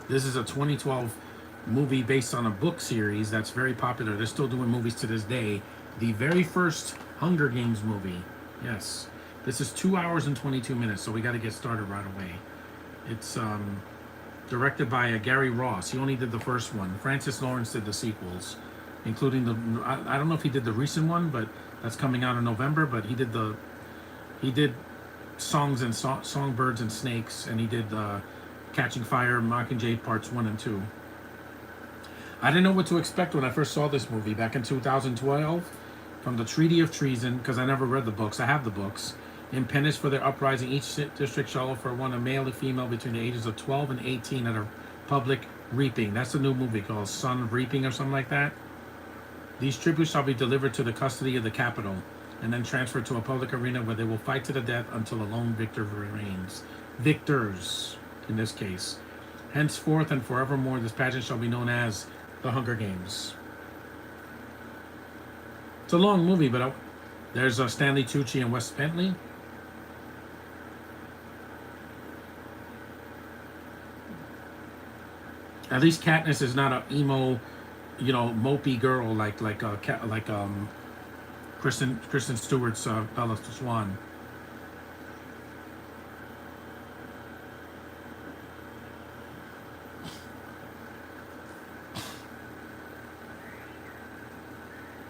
This is a 2012 movie based on a book series that's very popular. They're still doing movies to this day. The very first Hunger Games movie. Yes. This is 2 hours and 22 minutes, so we got to get started right away. It's directed by Gary Ross. He only did the first one. Francis Lawrence did the sequels, including I don't know if he did the recent one, but that's coming out in November. But he did Songs and Songbirds and Snakes, and he did Catching Fire, Mockingjay Parts 1 and 2. I didn't know what to expect when I first saw this movie back in 2012. From the Treaty of Treason, because I never read the books. I have the books. In penance for their uprising, each district shall offer one a male and female between the ages of 12 and 18 at a public reaping. That's a new movie called Son of Reaping or something like that. These tributes shall be delivered to the custody of the capital and then transferred to a public arena where they will fight to the death until a lone victor remains. Victors, in this case. Henceforth and forevermore, this pageant shall be known as the Hunger Games. It's a long movie, but there's Stanley Tucci and Wes Bentley. At least Katniss is not a emo, mopey girl like Kristen Stewart's Bella Swan.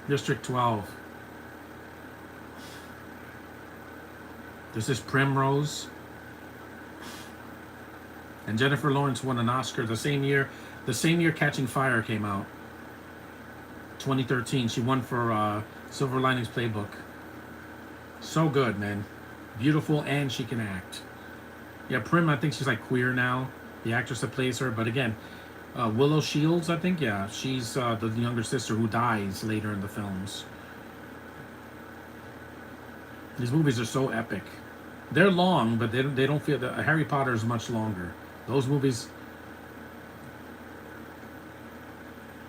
District 12. This is Primrose. And Jennifer Lawrence won an Oscar the same year Catching Fire came out. 2013. She won for Silver Linings Playbook. So good, man. Beautiful, and she can act. Yeah, Prim, I think she's like queer now. The actress that plays her. But again, Willow Shields, I think. Yeah, she's the younger sister who dies later in the films. These movies are so epic. They're long, but they don't feel that Harry Potter is much longer. Those movies,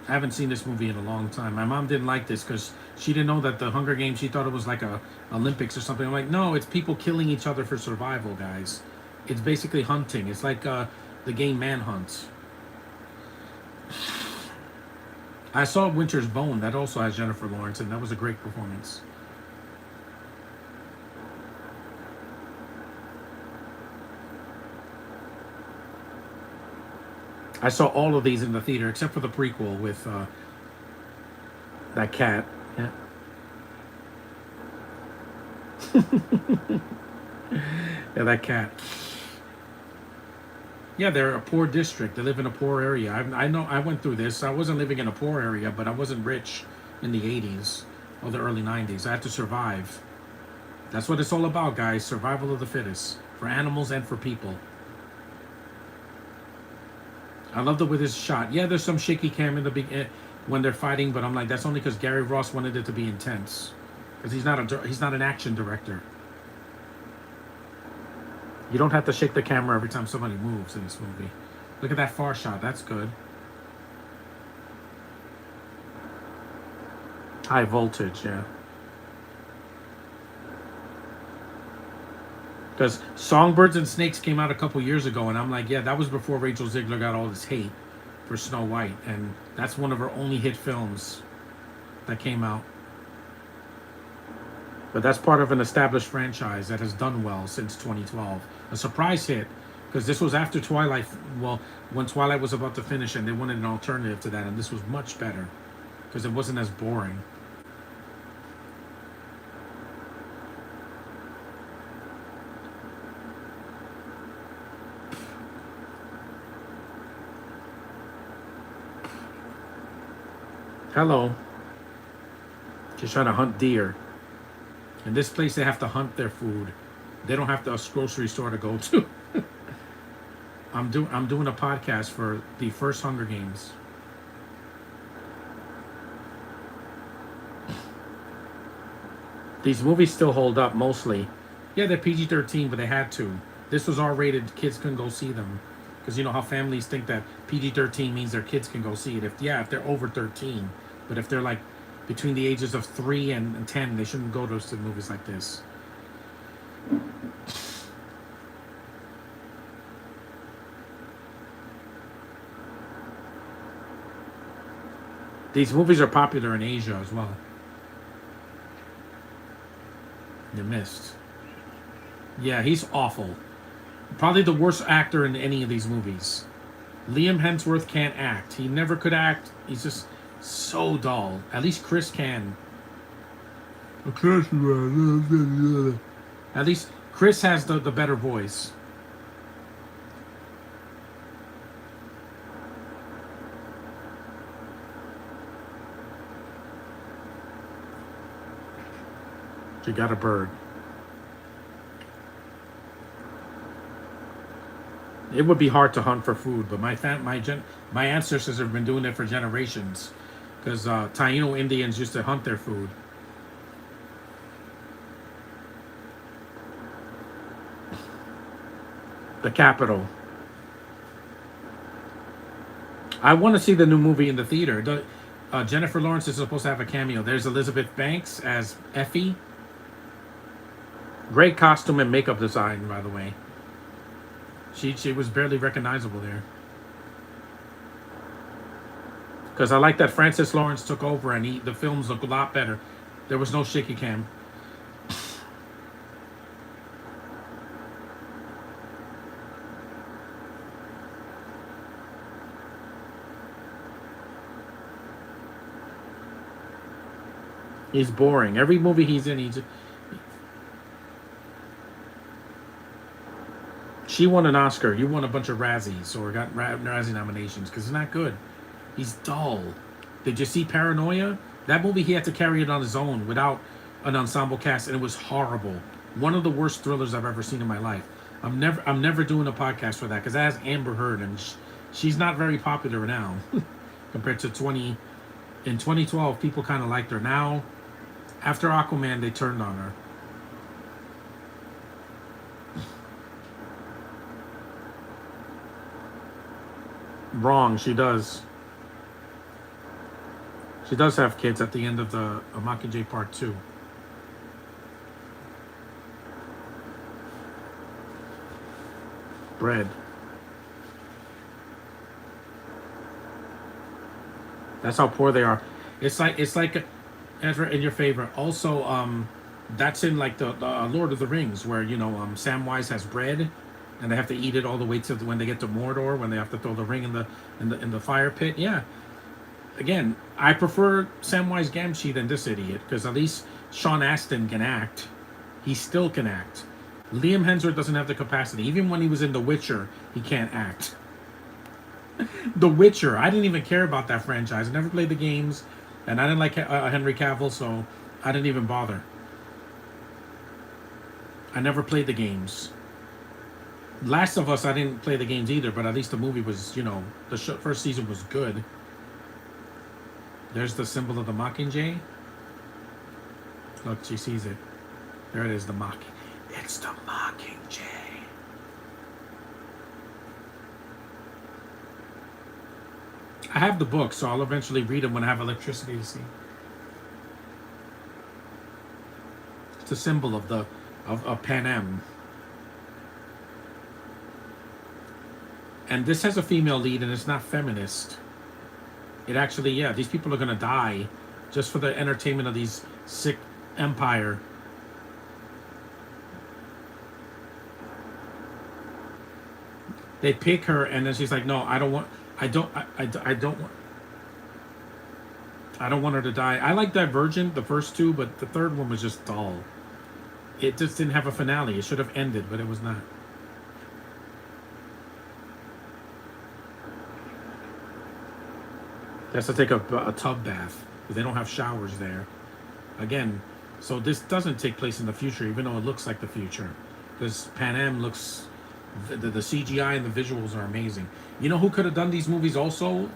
I haven't seen this movie in a long time. My mom didn't like this because she didn't know that the Hunger Games, she thought it was like a Olympics or something. I'm like, no, it's people killing each other for survival, guys. It's basically hunting. It's like the game Manhunt. I saw Winter's Bone. That also has Jennifer Lawrence, and that was a great performance. I saw all of these in the theater except for the prequel with that cat. Yeah. Yeah, that cat. Yeah, they're a poor district. They live in a poor area. I know. I went through this. I wasn't living in a poor area, but I wasn't rich in the 80s or the early 90s. I had to survive. That's what it's all about, guys. Survival of the fittest. For animals and for people. I love the way this is shot. Yeah, there's some shaky cam in the when they're fighting, but I'm like, that's only because Gary Ross wanted it to be intense. Because he's not an action director. You don't have to shake the camera every time somebody moves in this movie. Look at that far shot. That's good. High voltage, yeah. Because Songbirds and Snakes came out a couple years ago, and I'm like, yeah, that was before Rachel Zegler got all this hate for Snow White, and that's one of her only hit films that came out. But that's part of an established franchise that has done well since 2012. A surprise hit, because this was after Twilight, well, when Twilight was about to finish, and they wanted an alternative to that, and this was much better, because it wasn't as boring. Hello. She's trying to hunt deer. In this place, they have to hunt their food. They don't have a grocery store to go to. I'm doing a podcast for the first Hunger Games. These movies still hold up mostly. Yeah, they're PG-13, but they had to. This was R-rated. Kids couldn't go see them. Because you know how families think that PG-13 means their kids can go see it. If they're over 13. But if they're like between the ages of 3 and 10, they shouldn't go to movies like this. These movies are popular in Asia as well. You missed. Yeah, he's awful. Probably the worst actor in any of these movies. Liam Hemsworth can't act. He never could act. He's just so dull. At least Chris can. At least Chris has the better voice. She got a bird. It would be hard to hunt for food, but my ancestors have been doing it for generations, because Taino Indians used to hunt their food. The capital. I want to see the new movie in the theater. Jennifer Lawrence is supposed to have a cameo. There's Elizabeth Banks as Effie. Great costume and makeup design, by the way. She was barely recognizable there. Because I like that Francis Lawrence took over and the films look a lot better. There was no shaky cam. He's boring. Every movie he's in, she won an Oscar. You won a bunch of Razzies or got Razzie nominations because he's not good. He's dull. Did you see Paranoia? That movie, he had to carry it on his own without an ensemble cast, and it was horrible. One of the worst thrillers I've ever seen in my life. I'm never doing a podcast for that because that has Amber Heard, and she's not very popular now compared to in 2012. People kind of liked her. Now, after Aquaman, they turned on her. Wrong, she does. She does have kids at the end of the Mockingjay Part 2. Bread. That's how poor they are. It's like Ezra, in your favor. Also, that's in like the Lord of the Rings, where Samwise has bread, and they have to eat it all the way to when they get to Mordor, when they have to throw the ring in the fire pit. Yeah. Again, I prefer Samwise Gamgee than this idiot, because at least Sean Astin can act. He still can act. Liam Hemsworth doesn't have the capacity. Even when he was in The Witcher, he can't act. The Witcher, I didn't even care about that franchise. I never played the games, and I didn't like Henry Cavill, so I didn't even bother. I never played the games. Last of Us, I didn't play the games either, but at least the movie was, the first season was good. There's the symbol of the Mockingjay. Look, she sees it. There it is, the Mocking. It's the Mockingjay. I have the book, so I'll eventually read them when I have electricity to see. It's a symbol of Panem. And this has a female lead, and it's not feminist. It actually, yeah, these people are gonna die just for the entertainment of these sick empire. They pick her, and then she's like, "No, I don't want her to die." I like Divergent, the first two, but the third one was just dull. It just didn't have a finale. It should have ended, but it was not. He has to take a tub bath because they don't have showers there. Again, so this doesn't take place in the future, even though it looks like the future. Because Panem looks, the CGI and the visuals are amazing. You know who could have done these movies also?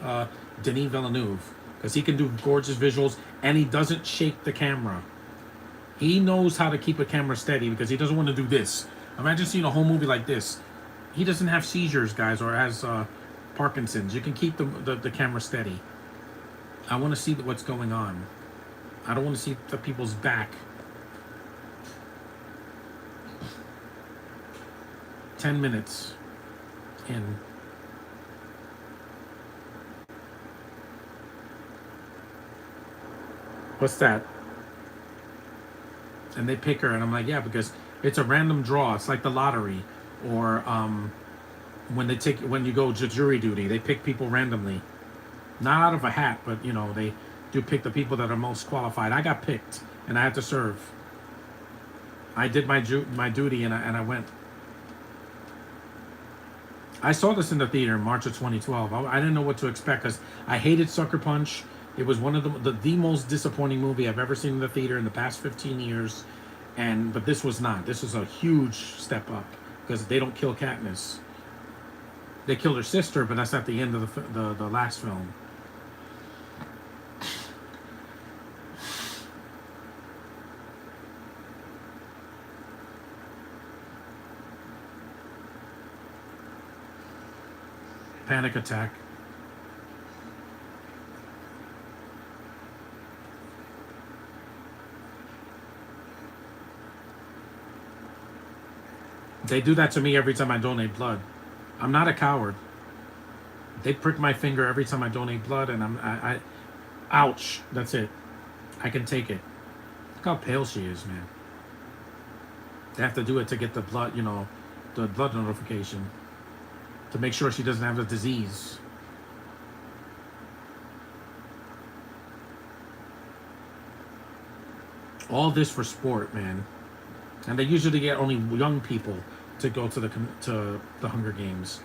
Denis Villeneuve. Because he can do gorgeous visuals, and he doesn't shake the camera. He knows how to keep a camera steady because he doesn't want to do this. Imagine seeing a whole movie like this. He doesn't have seizures, guys, or has Parkinson's. You can keep the camera steady. I want to see what's going on. I don't want to see the people's back. 10 minutes in. What's that? And they pick her, and I'm like, yeah, because it's a random draw. It's like the lottery, or when you go to jury duty, they pick people randomly, not out of a hat, but they do pick the people that are most qualified. I got picked, and I had to serve. I did my duty, and I went. I saw this in the theater in March of 2012. I didn't know what to expect because I hated Sucker Punch. It was one of the most disappointing movie I've ever seen in the theater in the past 15 years. But this was not. This was a huge step up because they don't kill Katniss. They killed her sister, but that's at the end of the last film. Panic attack. They do that to me every time I donate blood. I'm not a coward. They prick my finger every time I donate blood, and ouch. That's it. I can take it. Look how pale she is, man. They have to do it to get the blood, the blood notification, to make sure she doesn't have a disease. All this for sport, man. And they usually get only young people to go to the Hunger Games.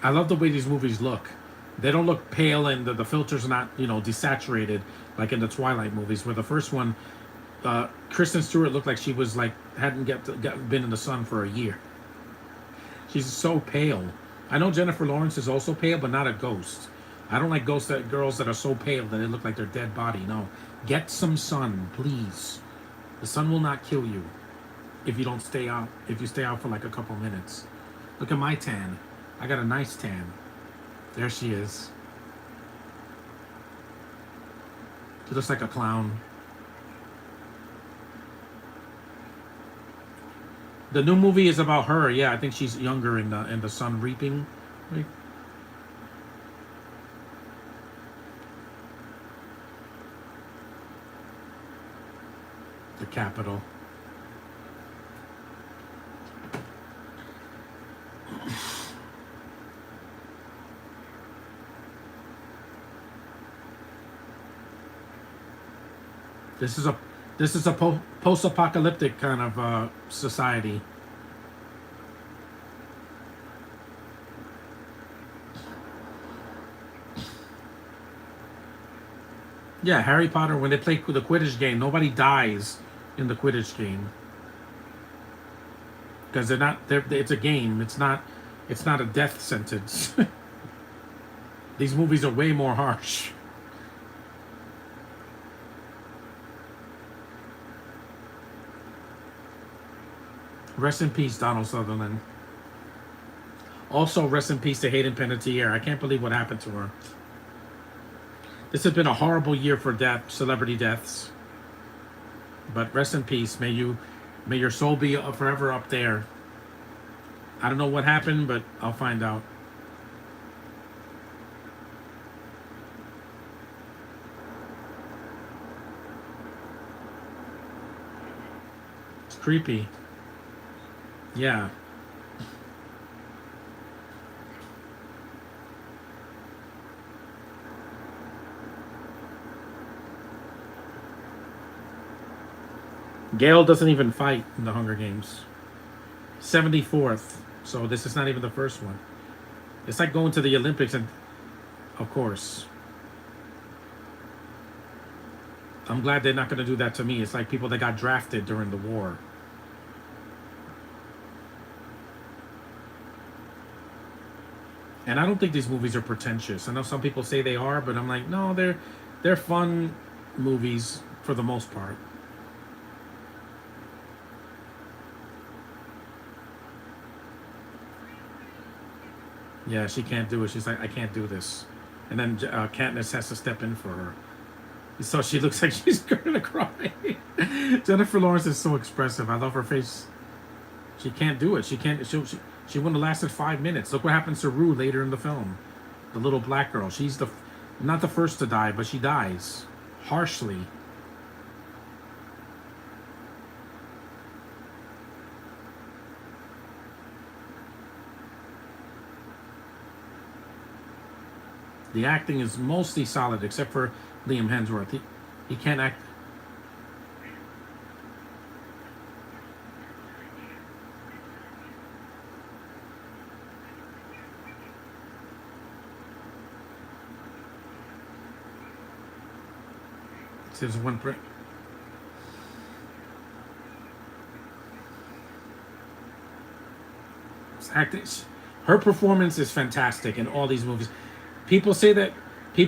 I love the way these movies look. They don't look pale, and the filters are not, desaturated like in the Twilight movies, where the first one, Kristen Stewart looked like she was like hadn't been in the sun for a year. She's so pale. I know Jennifer Lawrence is also pale, but not a ghost. I don't like girls that are so pale that they look like their dead body. No, get some sun, please. The sun will not kill you if you don't stay out. If you stay out for like a couple minutes. Look at my tan. I got a nice tan. There she is. She looks like a clown. The new movie is about her. Yeah, I think she's younger in the sun reaping. Right? The Capitol. This is a post-apocalyptic kind of society. Yeah, Harry Potter, when they play the Quidditch game, nobody dies in the Quidditch game because it's a game. It's not a death sentence. These movies are way more harsh. Rest in peace, Donald Sutherland. Also, rest in peace to Hayden Panettiere. I can't believe what happened to her. This has been a horrible year for celebrity deaths. But rest in peace. May your soul be forever up there. I don't know what happened, but I'll find out. It's creepy. Yeah. Gale doesn't even fight in the Hunger Games. 74th. So this is not even the first one. It's like going to the Olympics and, of course. I'm glad they're not going to do that to me. It's like people that got drafted during the war. And I don't think these movies are pretentious. I know some people say they are, but I'm like, no, they're fun movies for the most part. Yeah, she can't do it. She's like, I can't do this. And then Katniss has to step in for her. So she looks like she's going to cry. Jennifer Lawrence is so expressive. I love her face. She can't do it. She can't. She wouldn't have lasted 5 minutes. Look what happens to Rue later in the film. The little black girl. She's not the first to die, but she dies harshly. The acting is mostly solid, except for Liam Hemsworth. He can't act. There's one. Acting. Her performance is fantastic in all these movies. People say that she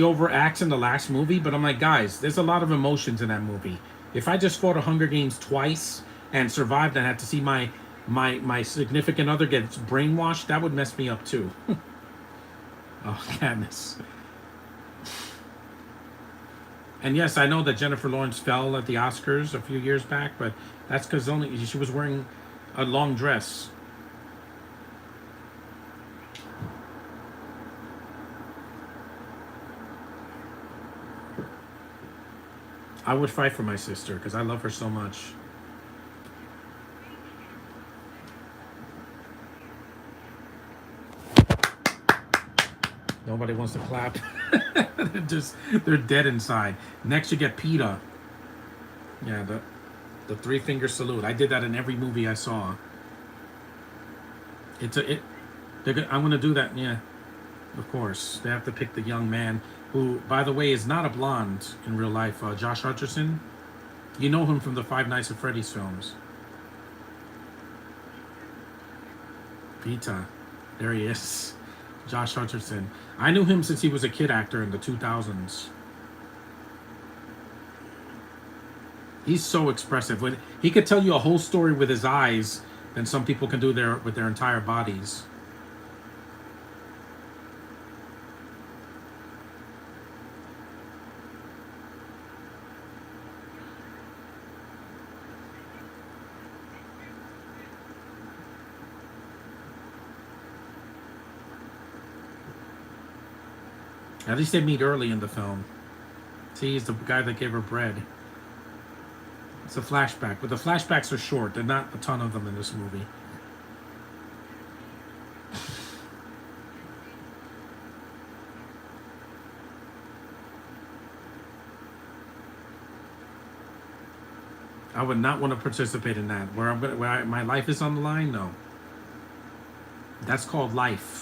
overacts in the last movie, but I'm like, guys, there's a lot of emotions in that movie. If I just fought a Hunger Games twice and survived and had to see my significant other get brainwashed, that would mess me up too. Oh, Katniss. And yes, I know that Jennifer Lawrence fell at the Oscars a few years back, but that's because only she was wearing a long dress. I would fight for my sister because I love her so much. Nobody wants to clap. They're dead inside. Next, you get PETA. Yeah, the three-finger salute. I did that in every movie I saw. I'm gonna do that. Yeah, of course. They have to pick the young man who, by the way, is not a blonde in real life. Josh Hutcherson. You know him from the Five Nights at Freddy's films. PETA. There he is. Josh Hutcherson. I knew him since he was a kid actor in the 2000s. He's so expressive. When he could tell you a whole story with his eyes than some people can do with their entire bodies. At least they meet early in the film. See, he's the guy that gave her bread. It's a flashback, but the flashbacks are short. There are not a ton of them in this movie. I would not want to participate in that. My life is on the line? No. That's called life.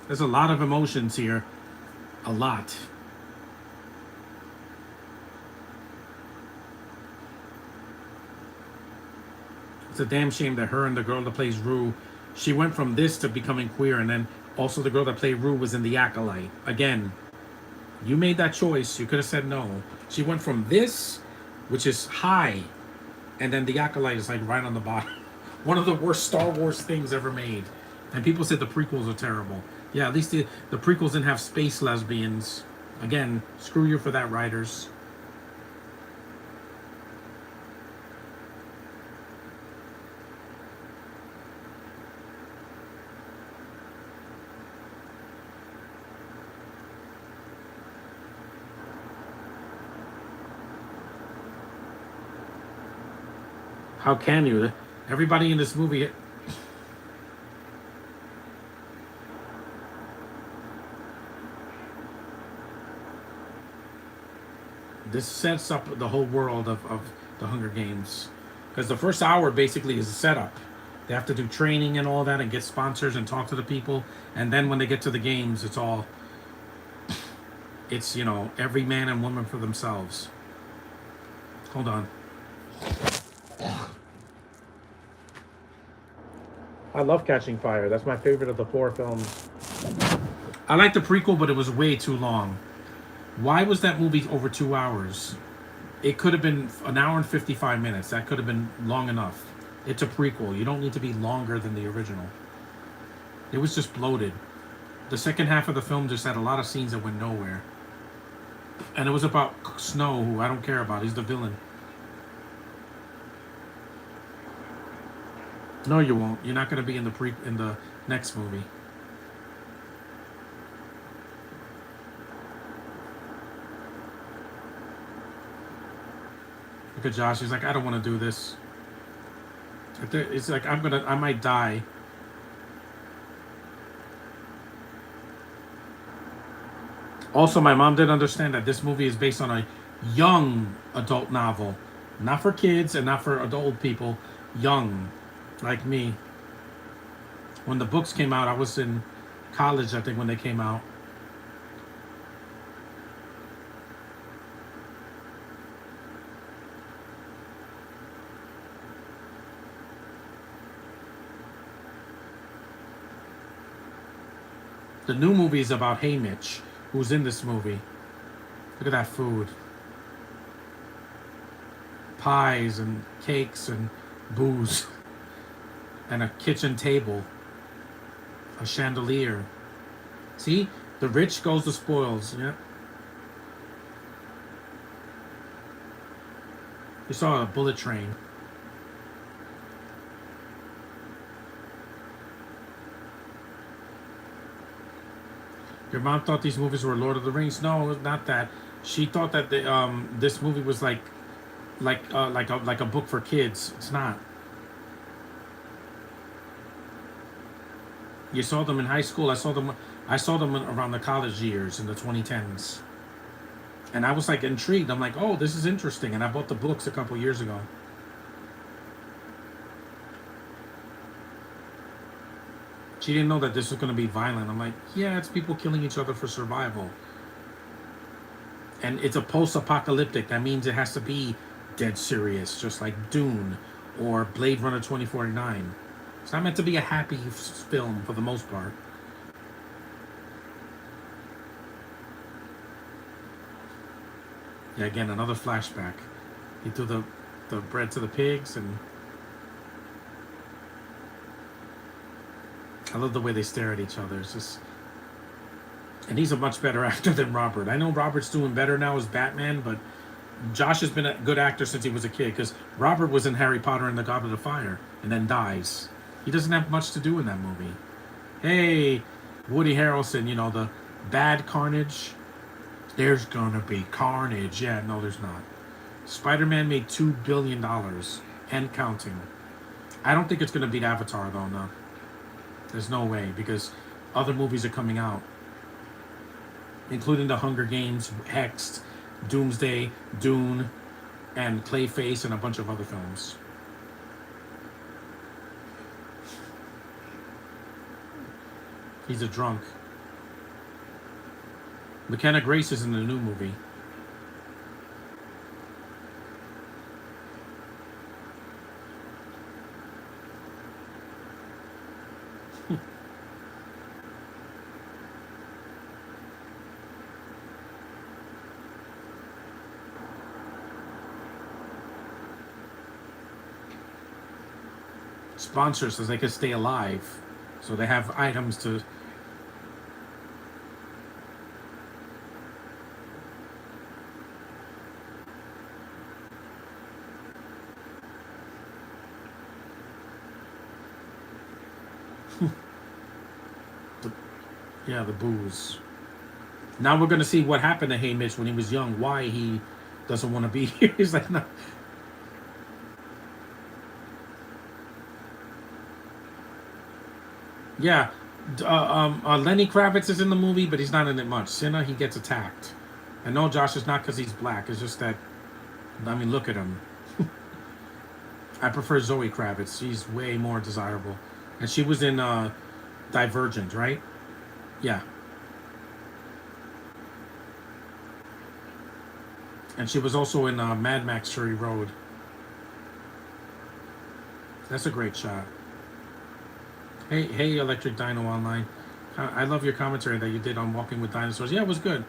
There's a lot of emotions here. A lot. It's a damn shame that her and the girl that plays Rue, she went from this to becoming queer, and then also the girl that played Rue was in The Acolyte. Again, you made that choice. You could have said no. She went from this, which is high, and then The Acolyte is like right on the bottom. One of the worst Star Wars things ever made. And people said the prequels are terrible. Yeah, at least the prequels didn't have space lesbians. Again, screw you for that, writers. How can you? Everybody in this movie. This sets up the whole world of the Hunger Games. Because the first hour basically is a setup. They have to do training and all that and get sponsors and talk to the people. And then when they get to the games, it's, every man and woman for themselves. Hold on. I love Catching Fire. That's my favorite of the four films. I like the prequel, but it was way too long. Why was that movie over 2 hours? It could have been an hour and 55 minutes. That could have been long enough. It's a prequel. You don't need to be longer than the original. It was just bloated. The second half of the film just had a lot of scenes that went nowhere. And it was about Snow, who I don't care about. He's the villain. No, you won't. You're not going to be in the next movie. Look at Josh. He's like, I don't want to do this. It's like I might die. Also, my mom didn't understand that this movie is based on a young adult novel, not for kids and not for adult people. Young, like me. When the books came out, I was in college, I think, when they came out. The new movie is about Haymitch, who's in this movie. Look at that food. Pies and cakes and booze. And a kitchen table. A chandelier. See? The rich goes to spoils. Yeah. You saw a bullet train. Your mom thought these movies were Lord of the Rings. No, not that. She thought that this movie was like a book for kids. It's not. You saw them in high school. I saw them around the college years in the 2010s. And I was like intrigued. I'm like, oh, this is interesting. And I bought the books a couple years ago. She didn't know that this was going to be violent. I'm like, yeah, it's people killing each other for survival. And it's a post-apocalyptic. That means it has to be dead serious, just like Dune or Blade Runner 2049. It's not meant to be a happy film for the most part. Yeah, again, another flashback. He threw the bread to the pigs, and I love the way they stare at each other. It's just, and he's a much better actor than Robert. I know Robert's doing better now as Batman, but Josh has been a good actor since he was a kid, because Robert was in Harry Potter and the Goblet of Fire and then dies. He doesn't have much to do in that movie. Hey, Woody Harrelson, the bad Carnage. There's gonna be carnage. Yeah, no, there's not. Spider-Man made $2 billion and counting. I don't think it's gonna beat Avatar, though, no. There's no way, because other movies are coming out, including The Hunger Games, Hexed, Doomsday, Dune, and Clayface, and a bunch of other films. He's a drunk. McKenna Grace is in the new movie. Sponsors so they can stay alive. So they have items to... Yeah, the booze. Now we're going to see what happened to Haymitch when he was young. Why he doesn't want to be here. He's like, no. Yeah. Lenny Kravitz is in the movie, but he's not in it much. Cinna, he gets attacked. I know Josh is not because he's black. It's just that, I mean, look at him. I prefer Zoe Kravitz. She's way more desirable. And she was in Divergent, right? Yeah. And she was also in Mad Max Fury Road. That's a great shot. Hey, Electric Dino Online. I love your commentary that you did on Walking with Dinosaurs. Yeah, it was good.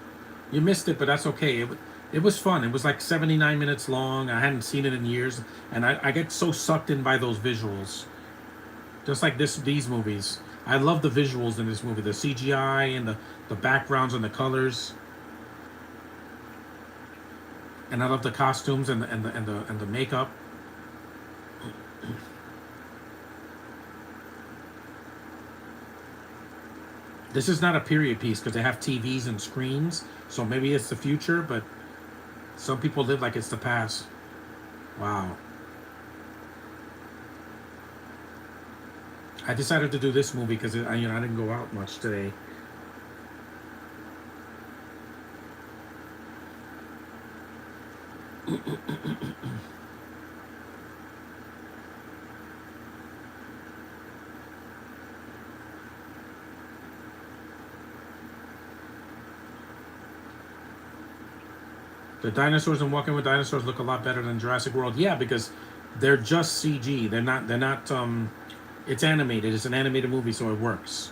You missed it, but that's okay. It was fun. It was like 79 minutes long. I hadn't seen it in years, and I get so sucked in by those visuals. Just like these movies. I love the visuals in this movie, the CGI and the backgrounds and the colors, and I love the costumes and the makeup. This is not a period piece because they have TVs and screens, so maybe it's the future, but some people live like it's the past. Wow. I decided to do this movie because I didn't go out much today. The dinosaurs in Walking with Dinosaurs look a lot better than Jurassic World. Yeah, because they're just CG. They're not. They're not. It's animated. It's an animated movie, so it works.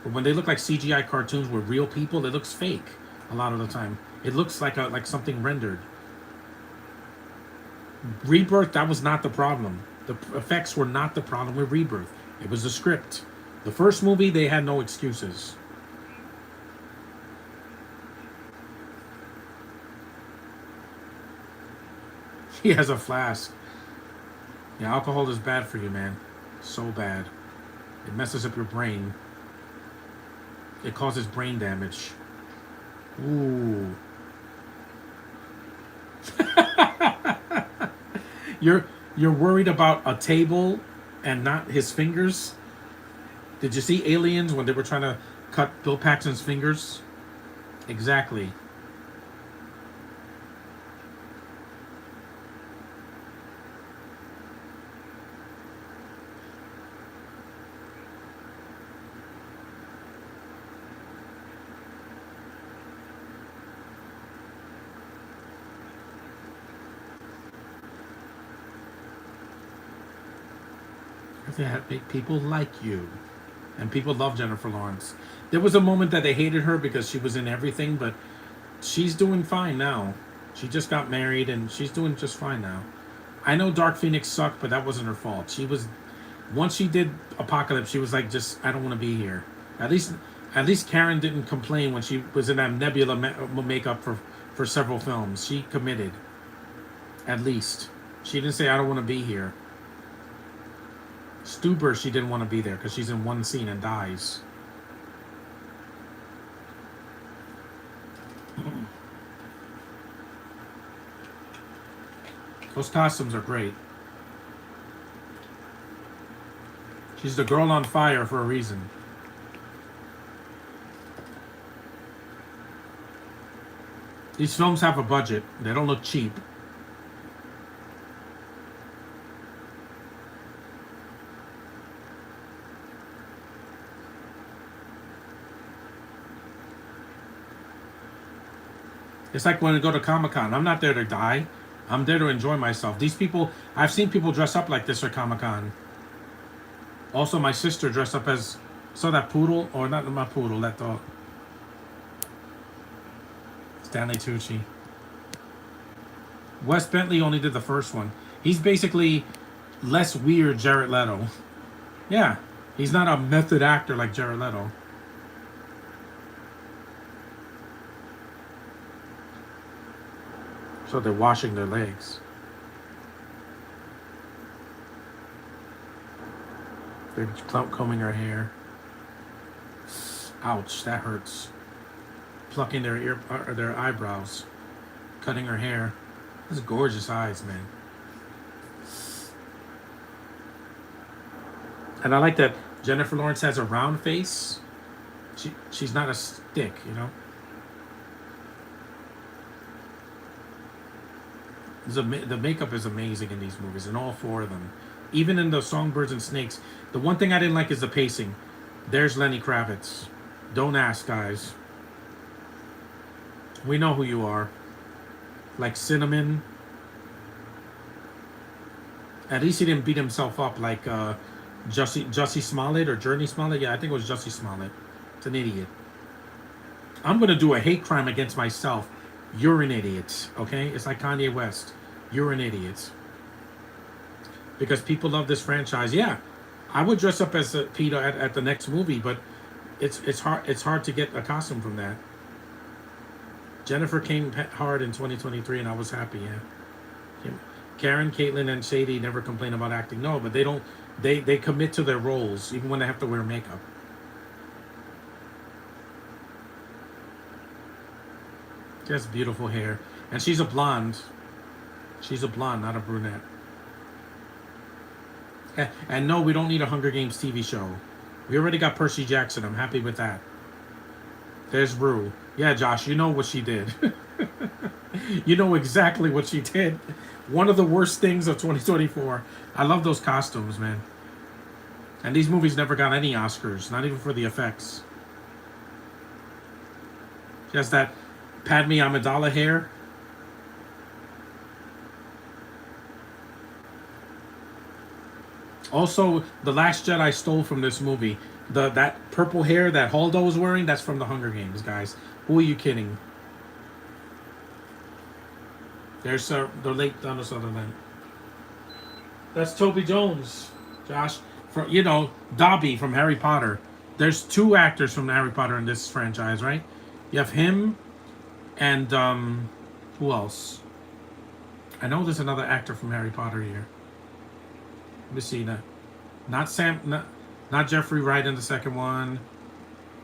But when they look like CGI cartoons with real people, it looks fake. A lot of the time, it looks like something rendered. Rebirth, that was not the problem. The effects were not the problem with Rebirth. It was the script. The first movie, they had no excuses. He has a flask. Yeah, alcohol is bad for you, man. So bad. It messes up your brain. It causes brain damage. Ooh. You're you're worried about a table and not his fingers? Did you see Aliens when they were trying to cut Bill Paxton's fingers? Exactly. They had people like you. And people love Jennifer Lawrence. There was a moment that they hated her because she was in everything, but she's doing fine now. She just got married and she's doing just fine now. I know Dark Phoenix sucked, but that wasn't her fault. She was once she did Apocalypse, she was like, just I don't want to be here. At least, at least Karen didn't complain when she was in that Nebula makeup for several films. She committed. At least she didn't say I don't want to be here. Stuber, she didn't want to be there because she's in one scene and dies. Those costumes are great. She's the girl on fire for a reason. These films have a budget. They don't look cheap. It's like when I go to Comic Con. I'm not there to die. I'm there to enjoy myself. These people, I've seen people dress up like this at Comic Con. Also, my sister dressed up as, saw that poodle, or not my poodle, that dog. Stanley Tucci. Wes Bentley only did the first one. He's basically less weird Jared Leto. Yeah, he's not a method actor like Jared Leto. So they're washing their legs. They're combing her hair. Ouch, that hurts. Plucking their eyebrows, cutting her hair. Those gorgeous eyes, man. And I like that Jennifer Lawrence has a round face. She's not a stick, you know. The makeup is amazing in these movies, in all four of them. Even in the Songbirds and Snakes. The one thing I didn't like is the pacing. There's Lenny Kravitz. Don't ask, guys. We know who you are. Like Cinnamon. At least he didn't beat himself up like Jussie Smollett or Journey Smollett. Yeah, I think it was Jussie Smollett. It's an idiot. I'm gonna do a hate crime against myself. You're an idiot. Okay, it's like Kanye West. You're an idiot. Because people love this franchise. Yeah, I would dress up as Peter at the next movie, but it's hard to get a costume from that. Jennifer came hard in 2023, and I was happy. Yeah, Karen, Caitlin, and Sadie never complain about acting. No, but they don't. They commit to their roles even when they have to wear makeup. She has beautiful hair, and she's a blonde. She's a blonde, not a brunette. And no, we don't need a Hunger Games TV show. We already got Percy Jackson. I'm happy with that. There's Rue. Yeah, Josh, you know what she did. You know exactly what she did. One of the worst things of 2024. I love those costumes, man. And these movies never got any Oscars, not even for the effects. She has that Padme Amidala hair. Also, The Last Jedi stole from this movie. That purple hair that Holdo was wearing, that's from the Hunger Games, guys. Who are you kidding? There's the late Donald Sutherland. That's Toby Jones, Josh. From Dobby from Harry Potter. There's two actors from Harry Potter in this franchise, right? You have him and who else? I know there's another actor from Harry Potter here. Let me see that. Not Sam. Not Jeffrey Wright in the second one.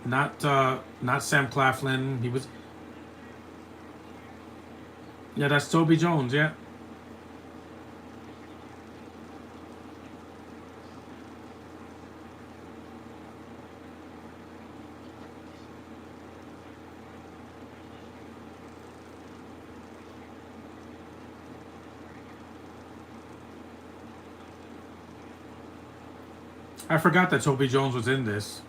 Not Sam Claflin. He was. Yeah, that's Toby Jones. Yeah. I forgot that Toby Jones was in this.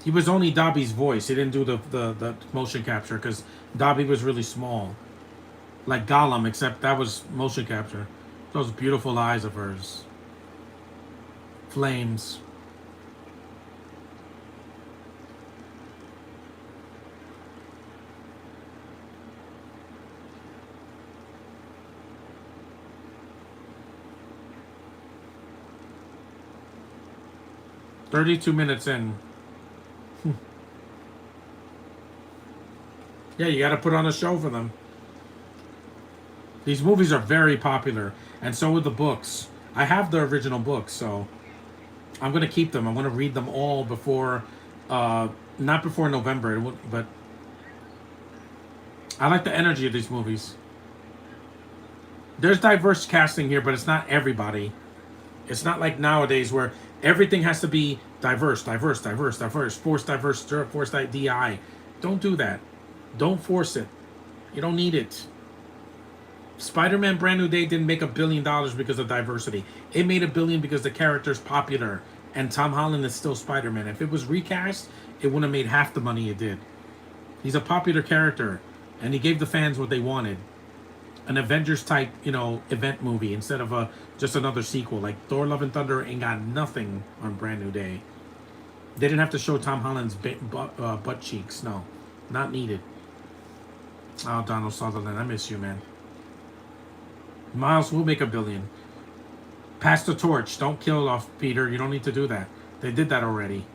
He was only Dobby's voice. He didn't do the motion capture because Dobby was really small. Like Gollum, except that was motion capture. Those beautiful eyes of hers. Flames. "32 minutes in." Yeah, you got to put on a show for them. These movies are very popular, and so are the books. I have the original books, so I'm gonna keep them. I want to read them all before, not before November, but I like the energy of these movies. There's diverse casting here, but it's not everybody. It's not like nowadays where everything has to be diverse, diverse, diverse, diverse, force diverse, force that DI. Don't do that. Don't force it. You don't need it. Spider-Man Brand New Day didn't make $1 billion because of diversity. It made $1 billion because the character's popular and Tom Holland is still Spider-Man. If it was recast, it wouldn't have made half the money it did. He's a popular character and he gave the fans what they wanted. An Avengers type, event movie instead of just another sequel. Like Thor: Love and Thunder ain't got nothing on Brand New Day. They didn't have to show Tom Holland's butt cheeks. No, not needed. Oh, Donald Sutherland, I miss you, man. Miles will make $1 billion. Pass the torch. Don't kill off Peter. You don't need to do that. They did that already.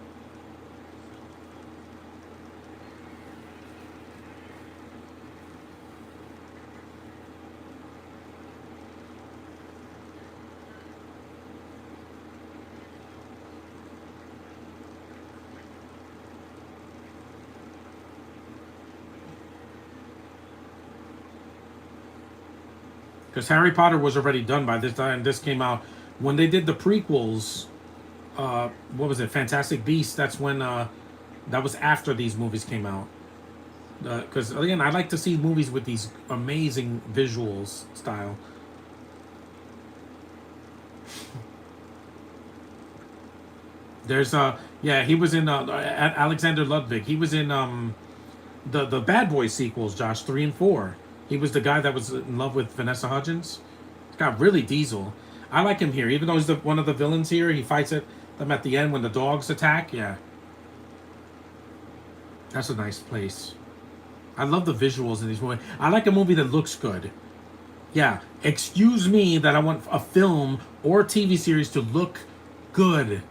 Because Harry Potter was already done by this time. This came out when they did the prequels. What was it? Fantastic Beasts. That's when. That was after these movies came out. Because again, I like to see movies with these amazing visuals style. There's yeah, he was in Alexander Ludwig. He was in the Bad Boys sequels, Josh, 3 and 4. He was the guy that was in love with Vanessa Hudgens. It's got really Diesel. I like him here, even though he's one of the villains here. He fights them at the end when the dogs attack. Yeah, that's a nice place. I love the visuals in these movies. I like a movie that looks good. Yeah, excuse me that I want a film or TV series to look good,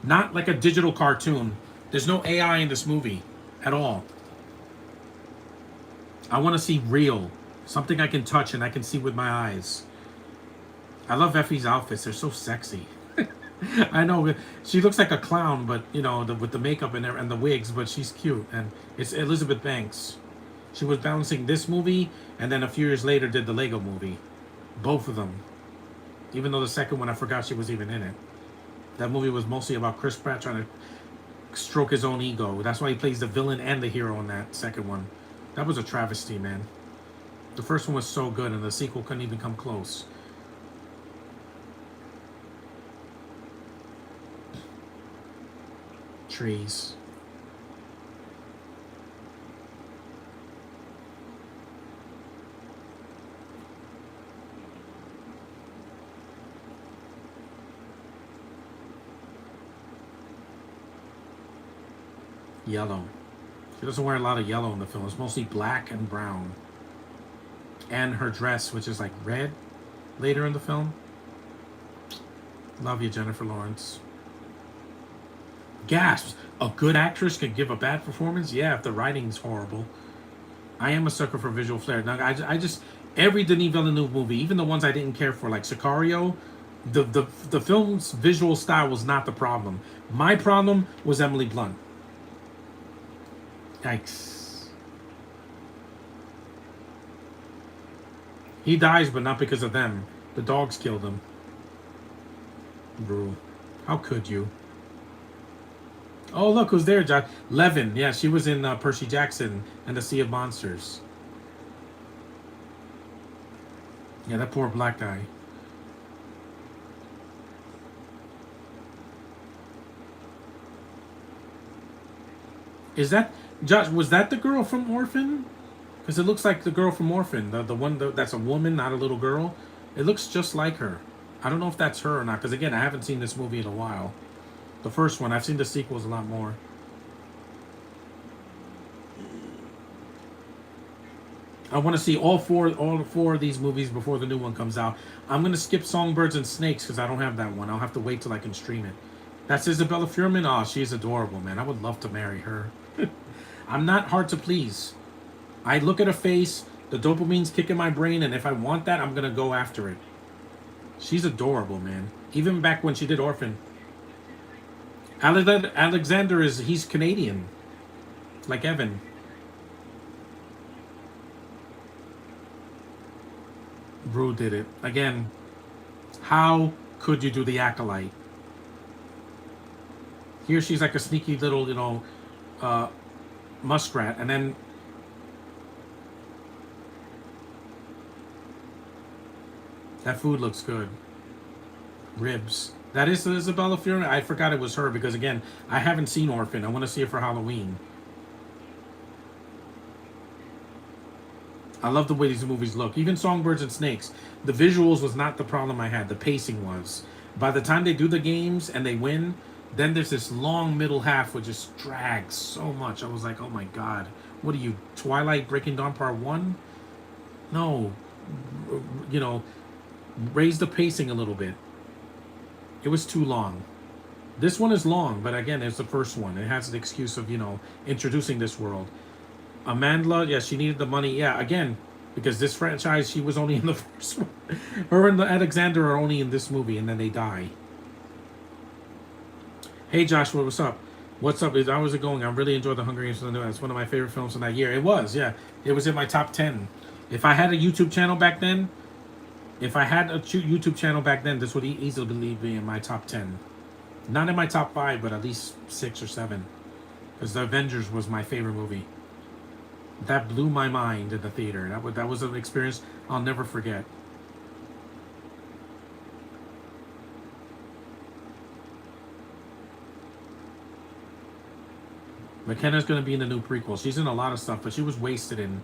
not like a digital cartoon. There's no AI in this movie at all. I want to see real, something I can touch and I can see with my eyes. I love Effie's outfits. They're so sexy. I know she looks like a clown, but you know, with the makeup and the wigs, but she's cute. And it's Elizabeth Banks. She was balancing this movie, and then a few years later did the Lego movie. Both of them. Even though the second one, I forgot she was even in it. That movie was mostly about Chris Pratt trying to stroke his own ego. That's why he plays the villain and the hero in that second one. That was a travesty, man. The first one was so good, and the sequel couldn't even come close. Trees. Yellow. She doesn't wear a lot of yellow in the film. It's mostly black and brown. And her dress, which is like red later in the film. Love you, Jennifer Lawrence. Gasps. A good actress could give a bad performance? Yeah, if the writing's horrible. I am a sucker for visual flair. Now, I just... Every Denis Villeneuve movie, even the ones I didn't care for, like Sicario, the film's visual style was not the problem. My problem was Emily Blunt. Yikes. He dies, but not because of them. The dogs killed him. Rue. How could you? Oh, look, who's there, Josh? Levin. Yeah, she was in Percy Jackson and the Sea of Monsters. Yeah, that poor black guy. Is that... Josh, was that the girl from Orphan? Because it looks like the girl from Orphan. The one that's a woman, not a little girl. It looks just like her. I don't know if that's her or not. Because, again, I haven't seen this movie in a while. The first one. I've seen the sequels a lot more. I want to see all four of these movies before the new one comes out. I'm going to skip Songbirds and Snakes because I don't have that one. I'll have to wait till I can stream it. That's Isabella Fuhrman. Oh, she's adorable, man. I would love to marry her. I'm not hard to please. I look at her face, the dopamine's kicking my brain, and if I want that, I'm going to go after it. She's adorable, man. Even back when she did Orphan. Alexander he's Canadian. Like Evan. Rue did it. Again, how could you do the Acolyte? Here she's like a sneaky little, you know, muskrat, and then that food looks good. Ribs. That is Isabella Fuhrman. I forgot it was her because, again, I haven't seen Orphan. I want to see it for Halloween. I love the way these movies look. Even Songbirds and Snakes. The visuals was not the problem I had. The pacing was. By the time they do the games and they win, then there's this long middle half which just drags so much. I was like, oh my god. What are you, Twilight Breaking Dawn Part 1? No. You know, raise the pacing a little bit. It was too long. This one is long, but again, it's the first one. It has the excuse of, you know, introducing this world. Amandla, yeah, she needed the money. Yeah, again, because this franchise, she was only in the first one. Her and Alexander are only in this movie, and then they die. Hey, Joshua, what's up? What's up? How is it going? I really enjoyed The Hunger Games. It's one of my favorite films from that year. It was, yeah. It was in my top 10. If I had a YouTube channel back then, this would easily be in my top 10. Not in my top 5, but at least 6 or 7. Because The Avengers was my favorite movie. That blew my mind in the theater. That was an experience I'll never forget. McKenna's going to be in the new prequel. She's in a lot of stuff, but she was wasted in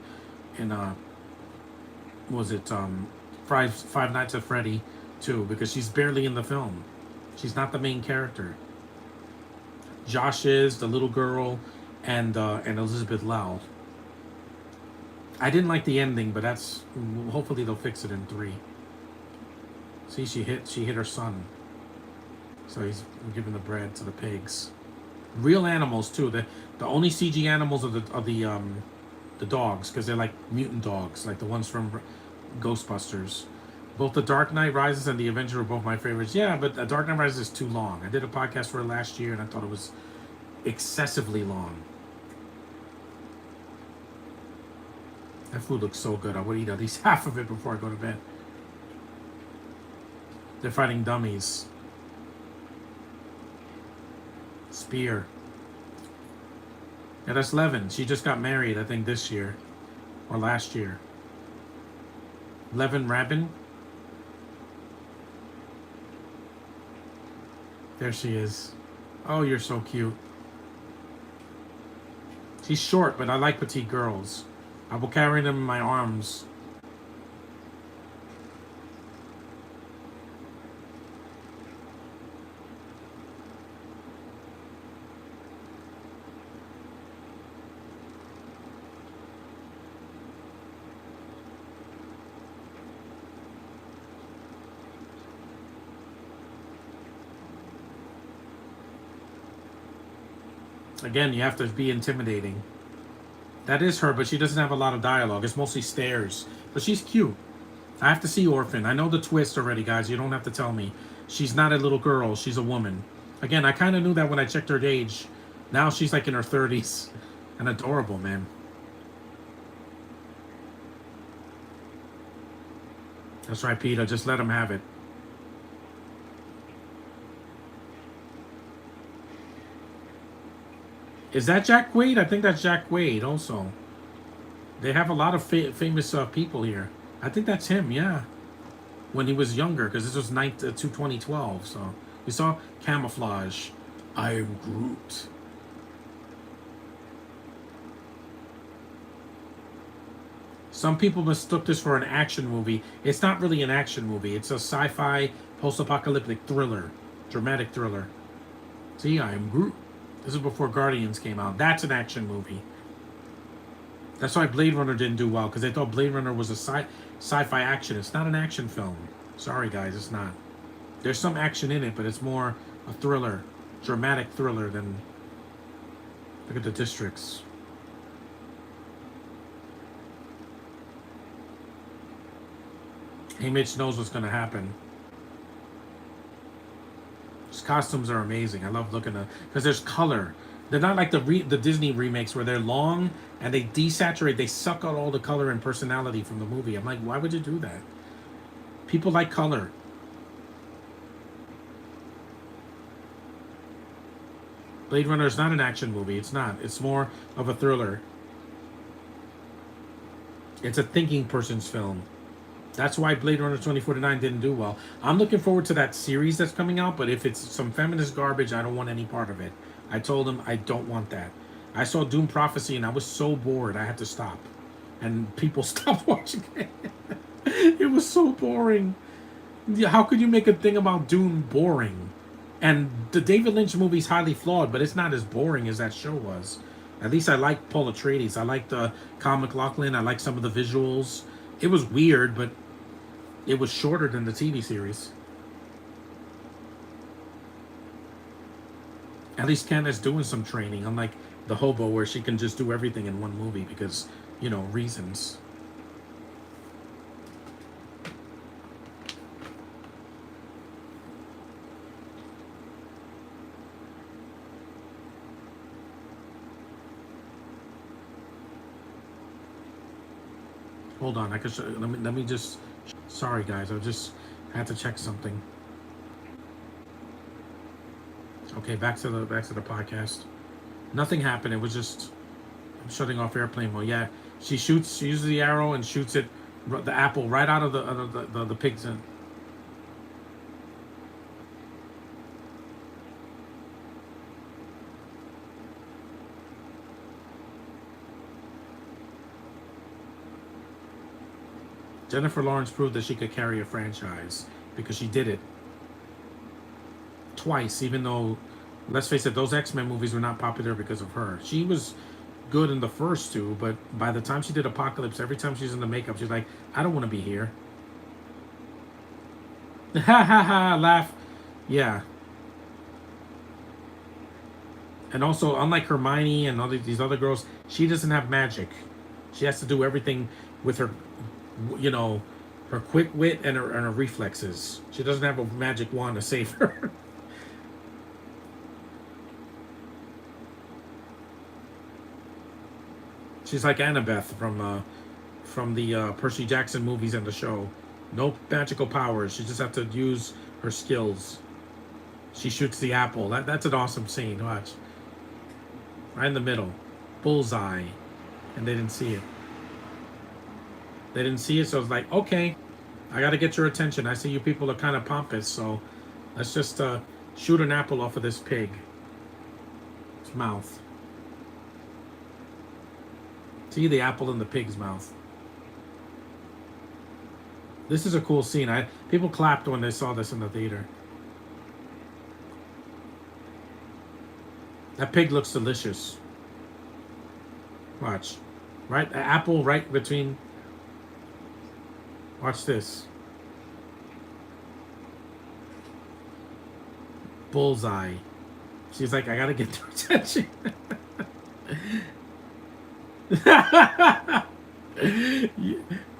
Five Nights at Freddy. too, because she's barely in the film. She's not the main character. Josh is the little girl, and Elizabeth Lau. I didn't like the ending, but that's hopefully they'll fix it in 3. See, she hit her son, so he's giving the bread to the pigs. Real animals too. The only CG animals are the dogs, because they're like mutant dogs, like the ones from Ghostbusters. Both The Dark Knight Rises and The Avenger are both my favorites. Yeah, but The Dark Knight Rises is too long. I did a podcast for it last year, and I thought it was excessively long. That food looks so good. I would eat at least half of it before I go to bed. They're fighting dummies. Spear. Yeah, that's Levin. She just got married, I think, this year. Or last year. Levin Rabin. There she is. Oh, you're so cute. She's short, but I like petite girls. I will carry them in my arms. Again, you have to be intimidating. That is her, but she doesn't have a lot of dialogue. It's mostly stares. But she's cute. I have to see Orphan. I know the twist already, guys. You don't have to tell me. She's not a little girl. She's a woman. Again, I kind of knew that when I checked her age. Now she's like in her 30s. And adorable, man. That's right, Peter. Just let him have it. Is that Jack Quaid? I think that's Jack Quaid also. They have a lot of famous people here. I think that's him, yeah. When he was younger, because this was 2012. So you saw Camouflage. I am Groot. Some people mistook this for an action movie. It's not really an action movie. It's a sci-fi, post-apocalyptic thriller. Dramatic thriller. See, I am Groot. This is before Guardians came out. That's an action movie. That's why Blade Runner didn't do well, because they thought Blade Runner was a sci-fi action. It's not an action film. Sorry, guys, it's not. There's some action in it, but it's more a thriller, dramatic thriller than... Look at the districts. Hey, Mitch knows what's going to happen. His costumes are amazing. I love looking at, because there's color. They're not like the Disney remakes where they're long and they desaturate. They suck out all the color and personality from the movie. I'm like, why would you do that? People like color. Blade Runner is not an action movie. It's not. It's more of a thriller. It's a thinking person's film. That's why Blade Runner 2049 didn't do well. I'm looking forward to that series that's coming out, but if it's some feminist garbage, I don't want any part of it. I told him I don't want that. I saw Doom Prophecy and I was so bored I had to stop. And people stopped watching it. It was so boring. How could you make a thing about Doom boring? And the David Lynch movie's highly flawed, but it's not as boring as that show was. At least I like Paul Atreides. I like the Kyle MacLachlan. I like some of the visuals. It was weird, but it was shorter than the TV series. At least Candace doing some training, unlike the Hobo where she can just do everything in one movie because, you know, reasons. Hold on, I could show, let me just. Sorry, guys, I just had to check something. Okay, back to the podcast. Nothing happened. It was just shutting off airplane mode. Yeah, she uses the arrow and shoots it, the apple right out of the pig's in. Jennifer Lawrence proved that she could carry a franchise. because she did it twice, even though, let's face it, those X-Men movies were not popular because of her. She was good in the first two, but by the time she did Apocalypse, every time she's in the makeup, she's like, I don't want to be here. Ha ha ha, laugh. Yeah. And also, unlike Hermione and all these other girls, she doesn't have magic. She has to do everything with her, you know, her quick wit and her reflexes. She doesn't have a magic wand to save her. She's like Annabeth from the Percy Jackson movies and the show. No magical powers. She just has to use her skills. She shoots the apple. That's an awesome scene. Watch. Right in the middle. Bullseye. And they didn't see it. They didn't see it, so it's like, okay, I got to get your attention. I see you people are kind of pompous, so let's just shoot an apple off of this pig. Its mouth. See the apple in the pig's mouth. This is a cool scene. People clapped when they saw this in the theater. That pig looks delicious. Watch. Right? The apple right between... Watch this. Bullseye. She's like, I gotta get their attention.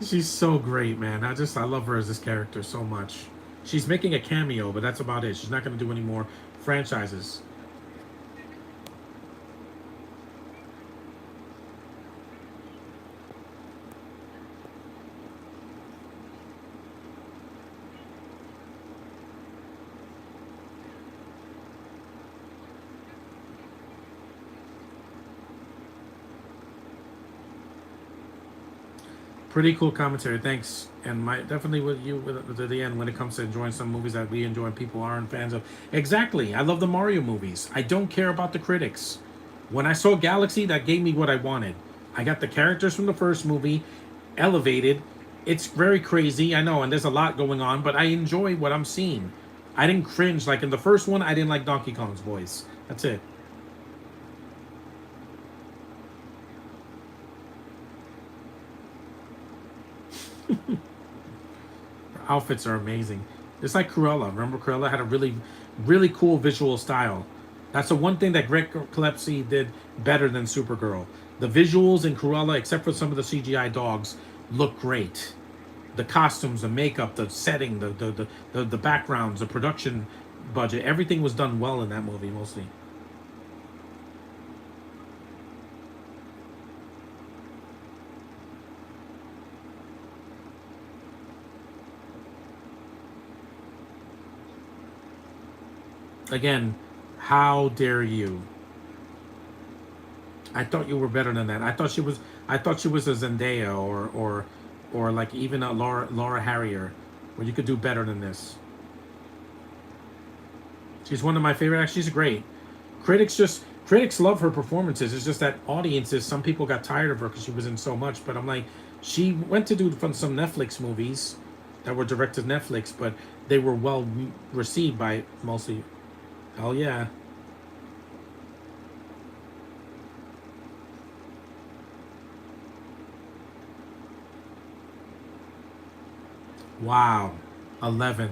She's so great, man. I love her as this character so much. She's making a cameo, but that's about it. She's not gonna do any more franchises. Pretty cool commentary, thanks. And definitely with you to the end when it comes to enjoying some movies that we enjoy and people aren't fans of. Exactly. I love the Mario movies. I don't care about the critics. When I saw Galaxy, that gave me what I wanted. I got the characters from the first movie elevated. It's very crazy, I know, and there's a lot going on, but I enjoy what I'm seeing. I didn't cringe like in the first one. I didn't like Donkey Kong's voice. That's it. Outfits are amazing. It's like Cruella. Remember, Cruella had a really cool visual style. That's the one thing that Greg Capullo did better than Supergirl. The visuals in Cruella, except for some of the CGI dogs, look great. The costumes, the makeup, the setting, the backgrounds, the production budget, everything was done well in that movie mostly. Again, how dare you? I thought you were better than that. I thought she was a Zendaya or like even a Laura Harrier, where you could do better than this. She's one of my favorite actors. She's great. Critics love her performances. It's just that audiences, some people got tired of her because she was in so much. But I'm like, she went to do some Netflix movies that were directed to Netflix, but they were well received by mostly. Hell yeah. Wow. 11.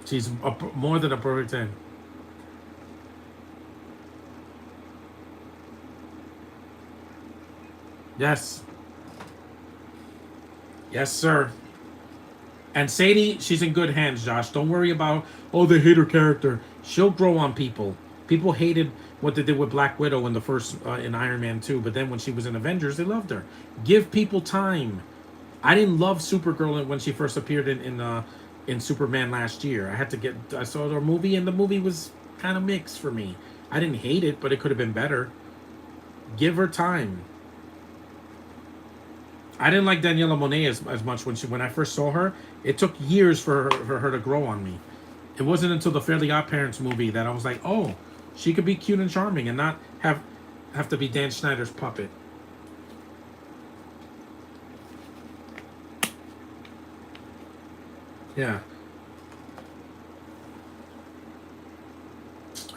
She's more than a perfect 10. Yes. Yes, sir. And Sadie, she's in good hands, Josh. Don't worry about, oh, they hate her character. She'll grow on people. People hated what they did with Black Widow in the first, in Iron Man 2, but then when she was in Avengers, they loved her. Give people time. I didn't love Supergirl when she first appeared in Superman last year. I saw her movie, and the movie was kind of mixed for me. I didn't hate it, but it could have been better. Give her time. I didn't like Daniela Monet as much when I first saw her. It took years for her to grow on me. It wasn't until the Fairly Odd Parents movie that I was like, oh, she could be cute and charming and not have to be Dan Schneider's puppet. Yeah.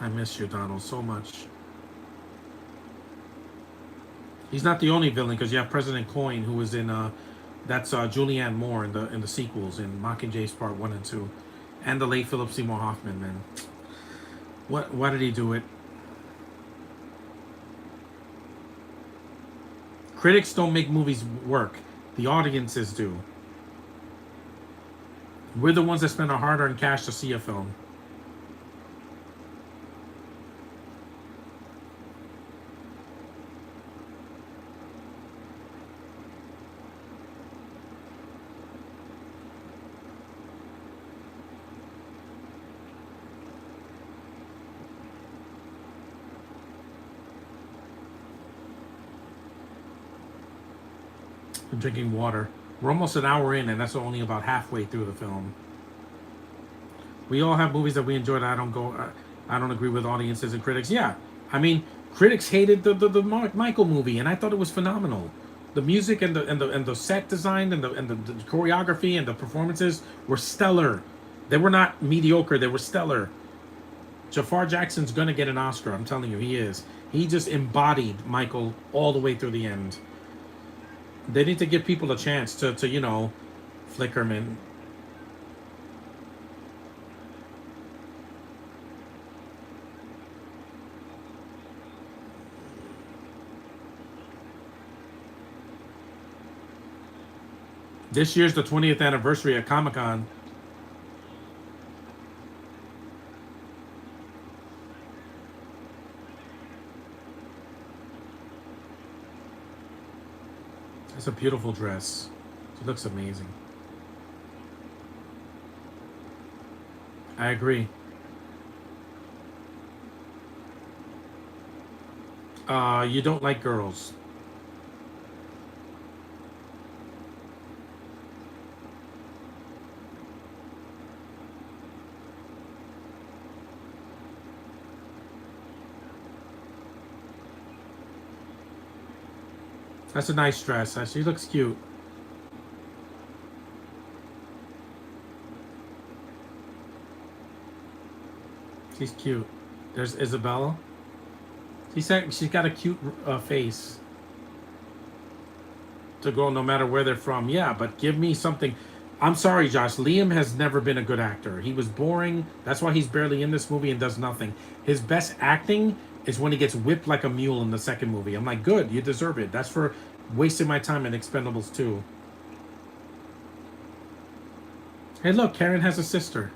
I miss you, Donald, so much. He's not the only villain because you have President Coin, who was in that's Julianne Moore in the sequels in Mockingjays Part 1 and 2, and the late Philip Seymour Hoffman. Man, what? Why did he do it? Critics don't make movies work; the audiences do. We're the ones that spend our hard-earned cash to see a film. I'm drinking water. We're almost an hour in, and that's only about halfway through the film. We all have movies that we enjoyed. I don't agree with audiences and critics. Yeah, I mean, critics hated the Mark Michael movie, and I thought it was phenomenal. The music and the set design and the choreography and the performances were stellar. They were not mediocre. They were stellar. Jafar Jackson's gonna get an Oscar. I'm telling you, he is. He just embodied Michael all the way through the end. They need to give people a chance to flicker him in. This year's the 20th anniversary of Comic Con. It's a beautiful dress. She looks amazing. I agree. You don't like girls. That's a nice dress. She looks cute. She's cute. There's Isabella. She's got a cute face to go no matter where they're from. Yeah, but give me something. I'm sorry, Josh. Liam has never been a good actor. He was boring. That's why he's barely in this movie and does nothing. His best acting is when he gets whipped like a mule in the second movie. I'm like, good, you deserve it. That's for wasting my time in Expendables 2. Hey, look, Karen has a sister.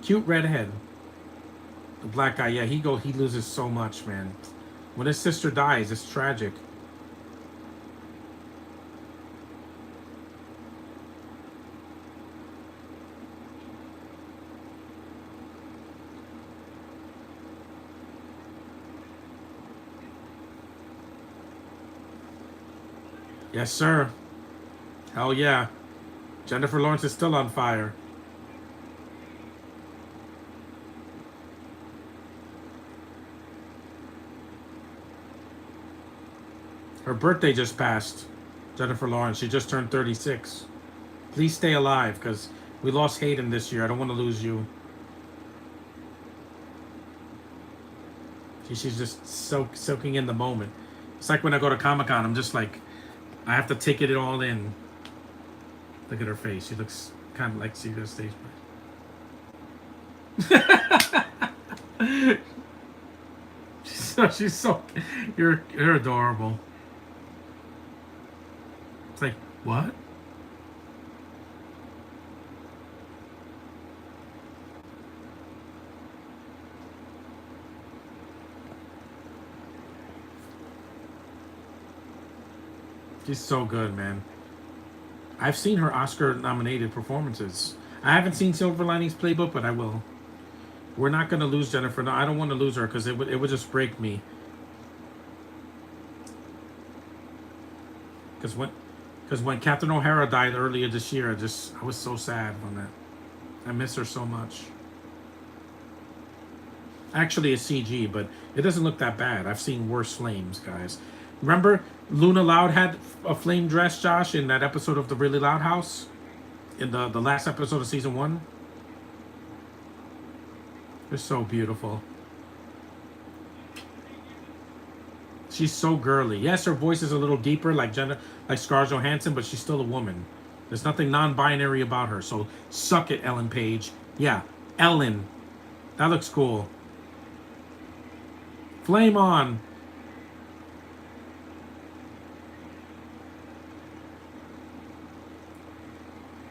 Cute redhead. The black guy, yeah, he loses so much, man. When his sister dies, it's tragic. Yes, sir. Hell yeah. Jennifer Lawrence is still on fire. Her birthday just passed. Jennifer Lawrence. She just turned 36. Please stay alive, because we lost Hayden this year. I don't want to lose you. She's just soaking in the moment. It's like when I go to Comic Con, I'm just like, I have to take it all in. Look at her face. She looks kind of like she's gonna stage play. she's so you're adorable. It's like, what? She's so good, man. I've seen her Oscar-nominated performances. I haven't seen Silver Linings Playbook, but I will. We're not going to lose Jennifer. No, I don't want to lose her because it would just break me. Because when Captain O'Hara died earlier this year, I was so sad on that. I miss her so much. Actually, it's CG, but it doesn't look that bad. I've seen worse flames, guys. Remember, Luna Loud had a flame dress, Josh, in that episode of The Really Loud House? in the last episode of season 1. They're so beautiful. She's so girly. Yes, her voice is a little deeper, like Scarlett Johansson, but she's still a woman. There's nothing non-binary about her. So suck it, Ellen Page. Yeah, Ellen. That looks cool. Flame on.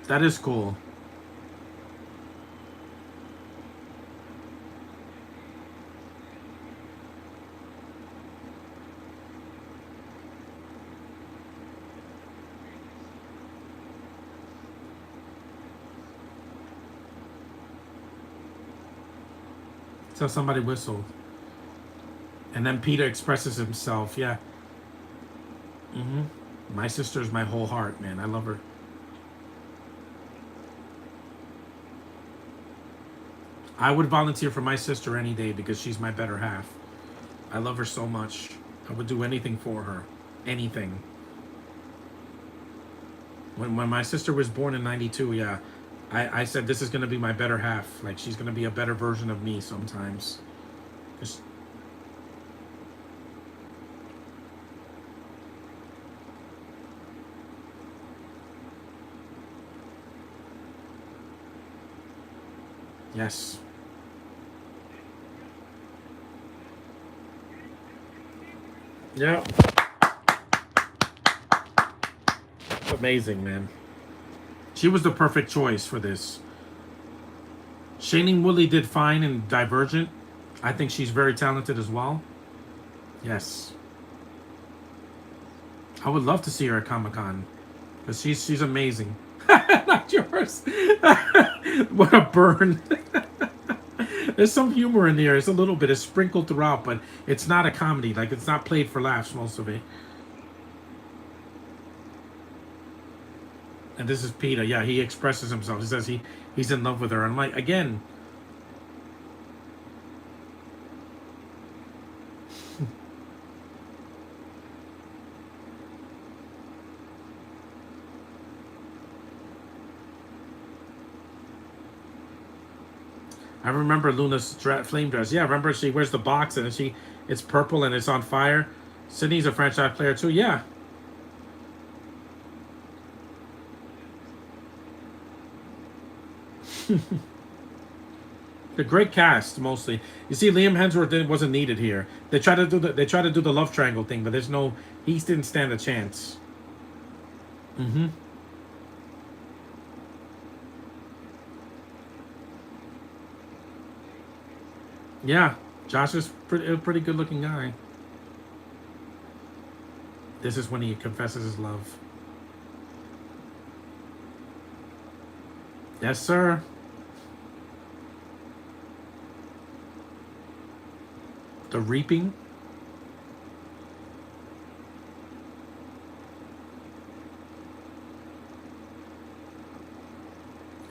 That is cool. So somebody whistled. And then Peter expresses himself. Yeah. My sister's my whole heart, man. I love her. I would volunteer for my sister any day because she's my better half. I love her so much. I would do anything for her. Anything. When my sister was born in 92, yeah, I said this is going to be my better half. Like, she's going to be a better version of me sometimes. Just, yes. Yeah. Amazing, man. She was the perfect choice for this. Shailene Woodley did fine in Divergent. I think she's very talented as well. Yes. I would love to see her at Comic-Con. Because she's amazing. Not yours. What a burn. There's some humor in there. It's a little bit. It's sprinkled throughout, but it's not a comedy. Like, it's not played for laughs, most of it. And this is Peter. Yeah, he expresses himself. He says he's in love with her. And I'm like, again. I remember Luna's flame dress. Yeah, remember she wears the box and it's purple and it's on fire. Sydney's a franchise player too. Yeah. The great cast mostly. You see, Liam Hemsworth wasn't needed here. They try to do the love triangle thing, but there's no. He didn't stand a chance. Yeah, Josh is a pretty good looking guy. This is when he confesses his love. Yes, sir. The Reaping.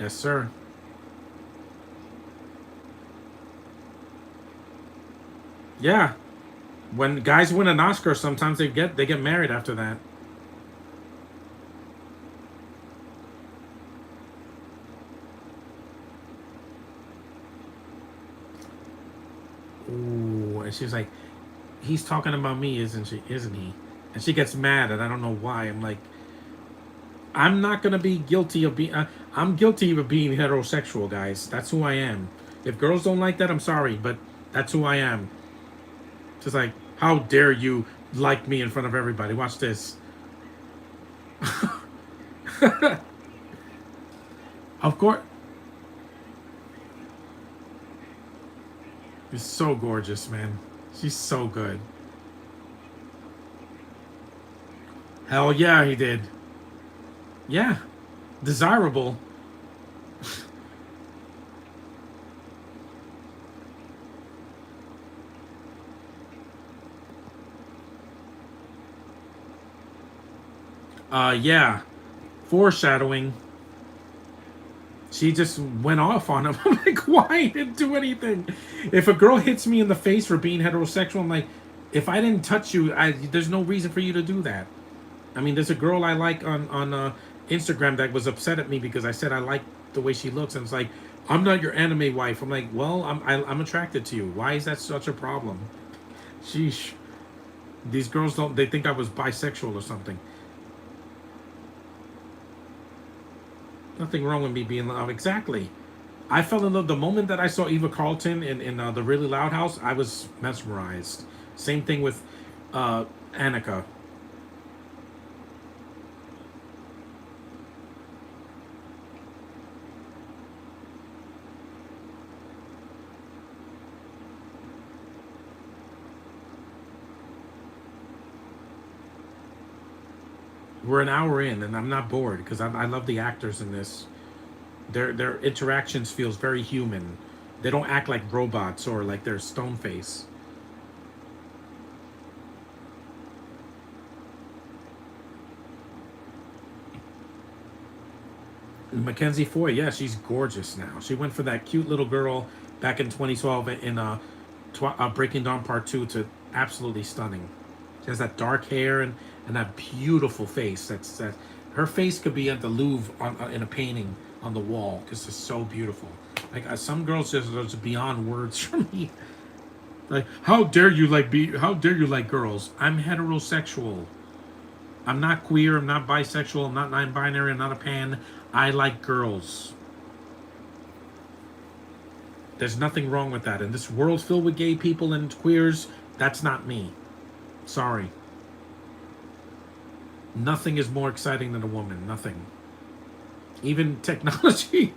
Yes, sir. Yeah. When guys win an Oscar, sometimes they get married after that. Ooh, and she's like, he's talking about me, isn't she? Isn't he? And she gets mad, and I don't know why. I'm like, I'm not gonna be guilty of being. I'm guilty of being heterosexual, guys. That's who I am. If girls don't like that, I'm sorry, but that's who I am. Just like, how dare you like me in front of everybody? Watch this. Of course. She's so gorgeous, man. She's so good. Hell yeah, he did. Yeah. Desirable. Yeah. Foreshadowing. She just went off on him. I'm like, why? I didn't do anything. If a girl hits me in the face for being heterosexual, I'm like, if I didn't touch you, there's no reason for you to do that. I mean, there's a girl I like on Instagram that was upset at me because I said I like the way she looks, and it's like, I'm not your anime wife. I'm like, well, I'm attracted to you. Why is that such a problem? Sheesh. These girls don't. They think I was bisexual or something. Nothing wrong with me being in love. Exactly. I fell in love the moment that I saw Eva Carlton in the Really Loud House. I was mesmerized. Same thing with Annika. We're an hour in, and I'm not bored because I love the actors in this. Their interactions feels very human. They don't act like robots or like they're stone face. Mackenzie Foy, yeah, she's gorgeous now. She went for that cute little girl back in 2012 in Breaking Dawn Part 2 to absolutely stunning. She has that dark hair and that beautiful face. That her face could be at the Louvre in a painting on the wall because it's so beautiful. Like some girls just are beyond words for me. Like how dare you like girls? I'm heterosexual. I'm not queer. I'm not bisexual. I'm not non-binary. I'm not a pan. I like girls. There's nothing wrong with that. In this world filled with gay people and queers, that's not me. Sorry. Nothing is more exciting than a woman. Nothing. Even technology.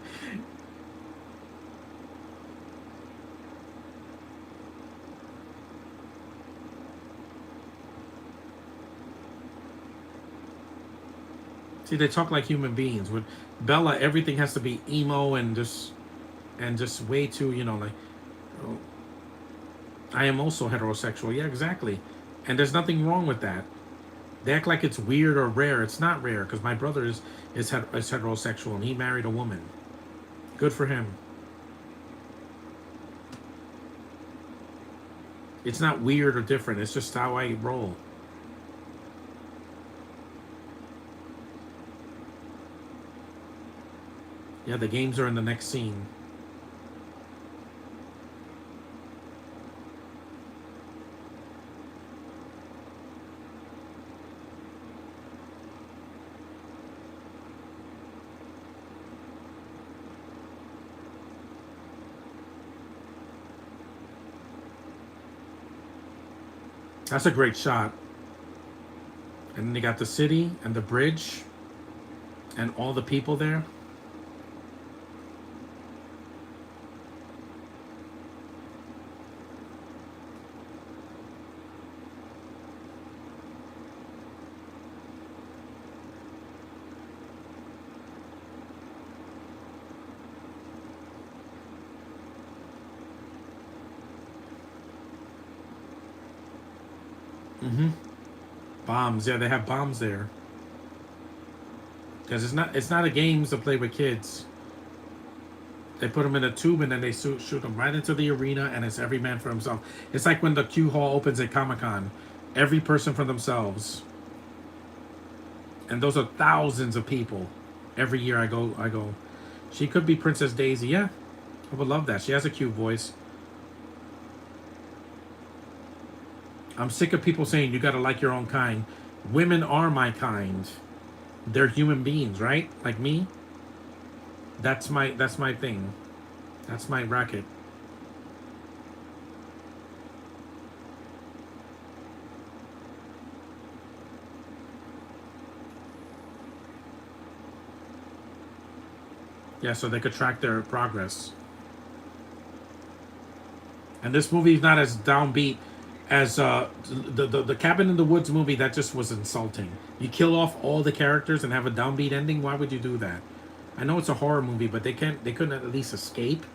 See, they talk like human beings. With Bella, everything has to be emo and just way too, like, oh, I am also heterosexual. Yeah, exactly. And there's nothing wrong with that. They act like it's weird or rare. It's not rare because my brother is heterosexual and he married a woman. Good for him. It's not weird or different. It's just how I roll. Yeah, the games are in the next scene. That's a great shot. And then they got the city and the bridge and all the people there. Mm-hmm. Bombs. Yeah, they have bombs there. Because it's not a games to play with kids. They put them in a tube and then they shoot them right into the arena, and it's every man for himself. It's like when the Q Hall opens at Comic Con, every person for themselves, and those are thousands of people. Every year I go. She could be Princess Daisy. Yeah, I would love that. She has a cute voice. I'm sick of people saying you gotta like your own kind. Women are my kind. They're human beings, right? Like me. That's my thing. That's my racket. Yeah, so they could track their progress. And this movie is not as downbeat as the Cabin in the Woods movie. That just was insulting. You kill off all the characters and have a downbeat ending. Why would you do that? I know it's a horror movie, but they couldn't at least escape,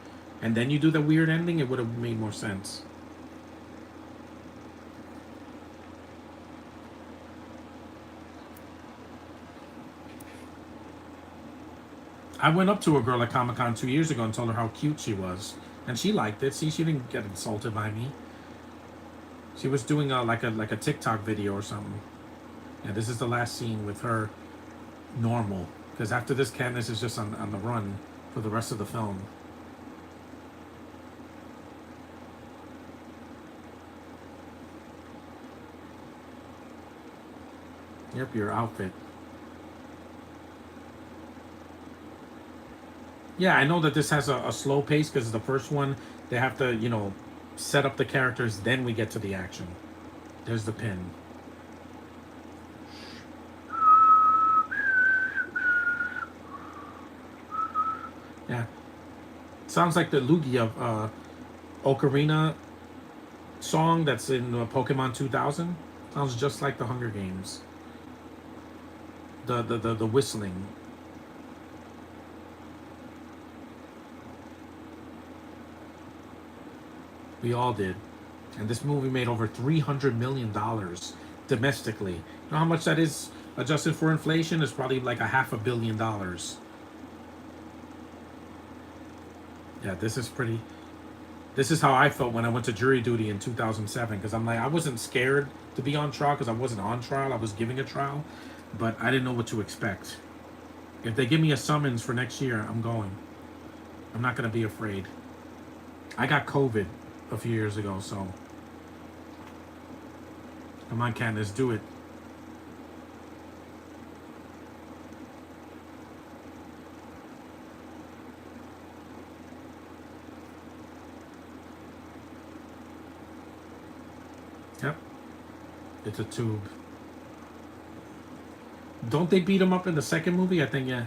and then you do the weird ending. It would have made more sense. I went up to a girl at Comic Con 2 years ago and told her how cute she was, and she liked it. See, she didn't get insulted by me. She was doing a TikTok video or something. Yeah, this is the last scene with her normal. Because after this, Katniss is just on the run for the rest of the film. Yep, your outfit. Yeah, I know that this has a slow pace because the first one, they have to, set up the characters, then we get to the action. There's the pin. Yeah. Sounds like the Lugia Ocarina song that's in Pokemon 2000. Sounds just like the Hunger Games. The whistling. We all did. And this movie made over $300 million domestically. You know how much that is adjusted for inflation? It's probably like a $500 million. Yeah, this is pretty. This is how I felt when I went to jury duty in 2007. Because I'm like, I wasn't scared to be on trial because I wasn't on trial. I was giving a trial. But I didn't know what to expect. If they give me a summons for next year, I'm going. I'm not going to be afraid. I got COVID a few years ago, so. Come on, Katniss, do it. Yep. It's a tube. Don't they beat him up in the second movie? I think, yeah.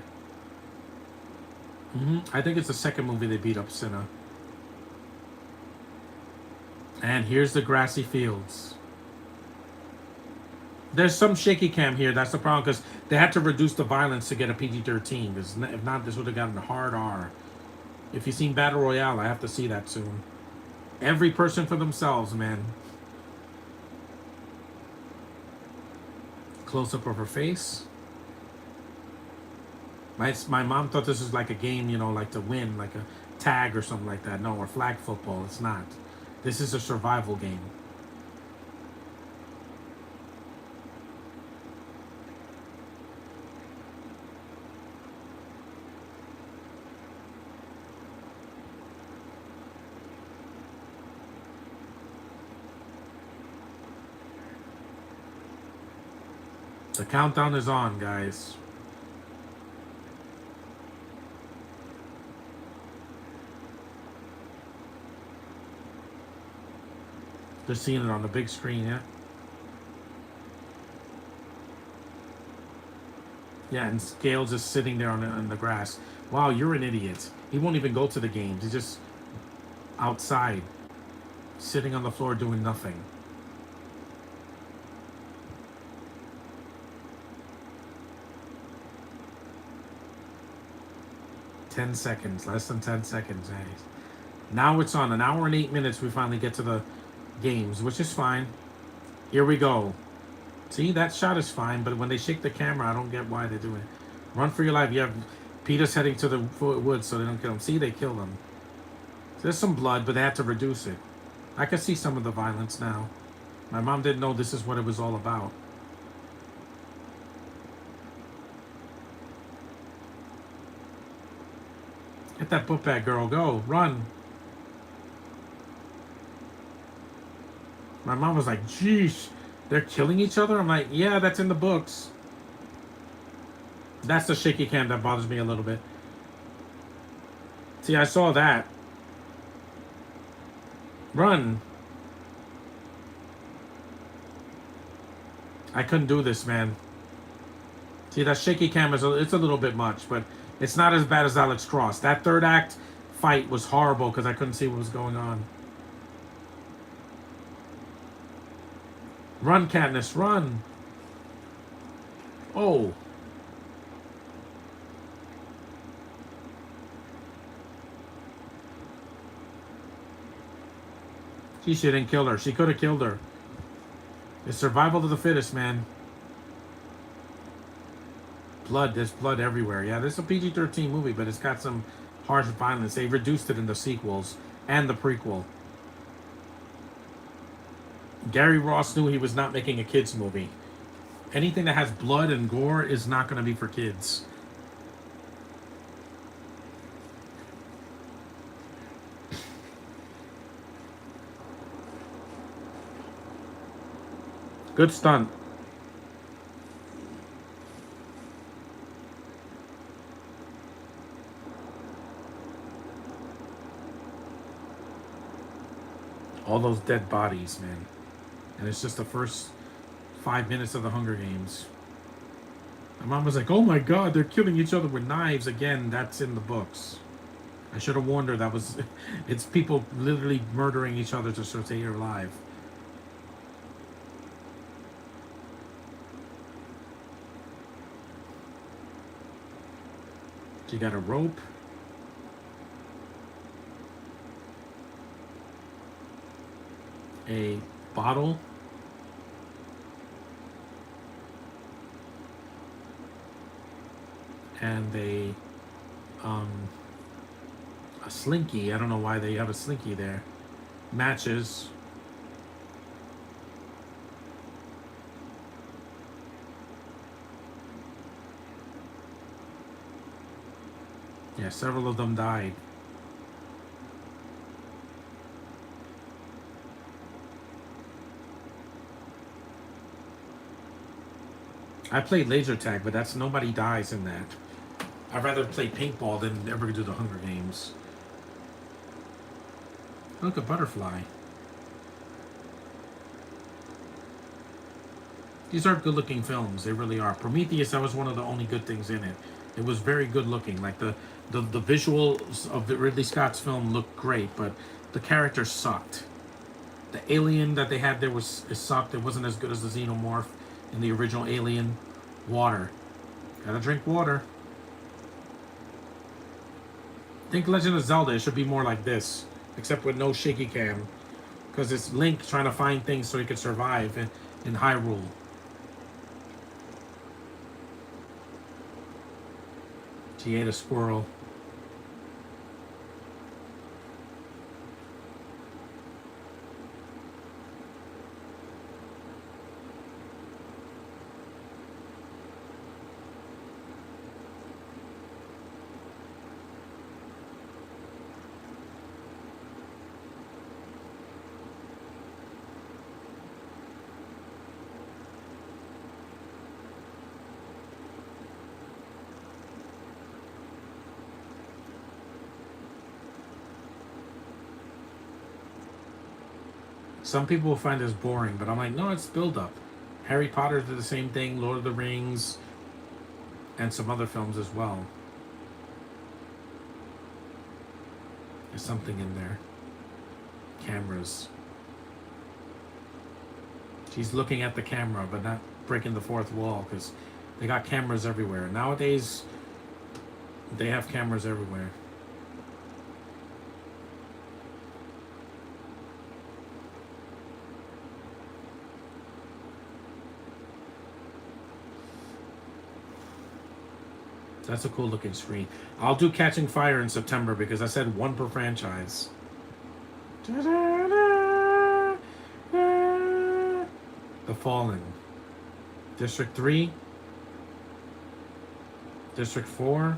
I think it's the second movie they beat up Cinna. And here's the grassy fields. There's some shaky cam here. That's the problem because they had to reduce the violence to get a PG-13. Because if not, this would have gotten a hard R. If you've seen Battle Royale, I have to see that soon. Every person for themselves, man. Close up of her face. My mom thought this was like a game, like to win, like a tag or something like that. No, or flag football. It's not. This is a survival game. The countdown is on, guys. They're seeing it on the big screen, yeah? Yeah, and Scales is sitting there on the grass. Wow, you're an idiot. He won't even go to the games. He's just outside, sitting on the floor doing nothing. $10 seconds, less than 10 seconds. Hey. Now it's on. An hour and 8 minutes, we finally get to the games, which is fine. Here we go. See, that shot is fine, but when they shake the camera, I don't get why they do it. Run for your life. You have Peter's heading to the woods so they don't kill him. See, they kill him. So there's some blood, but they had to reduce it. I can see some of the violence now. My mom didn't know this is what it was all about. Get that book bag, girl. Go. Run. My mom was like, geez, they're killing each other? I'm like, yeah, that's in the books. That's the shaky cam that bothers me a little bit. See, I saw that. Run. I couldn't do this, man. See, that shaky cam it's a little bit much, but it's not as bad as Alex Cross. That third act fight was horrible because I couldn't see what was going on. Run, Katniss, run. Oh. She didn't kill her. She could have killed her. It's survival of the fittest, man. Blood, there's blood everywhere. Yeah, this is a PG-13 movie, but it's got some harsh violence. They reduced it in the sequels and the prequel. Gary Ross knew he was not making a kids movie. Anything that has blood and gore is not going to be for kids. Good stunt. All those dead bodies, man. And it's just the first 5 minutes of the Hunger Games. My mom was like, "Oh my God, they're killing each other with knives again." That's in the books. I should have warned her. That was, it's people literally murdering each other to stay alive. She got a rope. A bottle. And a slinky. I don't know why they have a slinky there. Matches. Yeah, several of them died. I played laser tag, but that's nobody dies in that. I'd rather play paintball than ever do the Hunger Games. Look, a butterfly. These are good-looking films. They really are. Prometheus, that was one of the only good things in it. It was very good-looking. Like the visuals of the Ridley Scott's film looked great, but the characters sucked. The alien that they had there it sucked. It wasn't as good as the xenomorph in the original Alien. Water. Gotta drink water. Think Legend of Zelda. It should be more like this, except with no shaky cam, because it's Link trying to find things so he could survive in Hyrule. She ate a squirrel. Some people will find this boring, but I'm like, no, it's build up. Harry Potter did the same thing, Lord of the Rings, and some other films as well. There's something in there. Cameras. She's looking at the camera, but not breaking the fourth wall, because they got cameras everywhere. Nowadays, they have cameras everywhere. That's a cool looking screen. I'll do Catching Fire in September because I said one per franchise. The Fallen. District 3. District 4.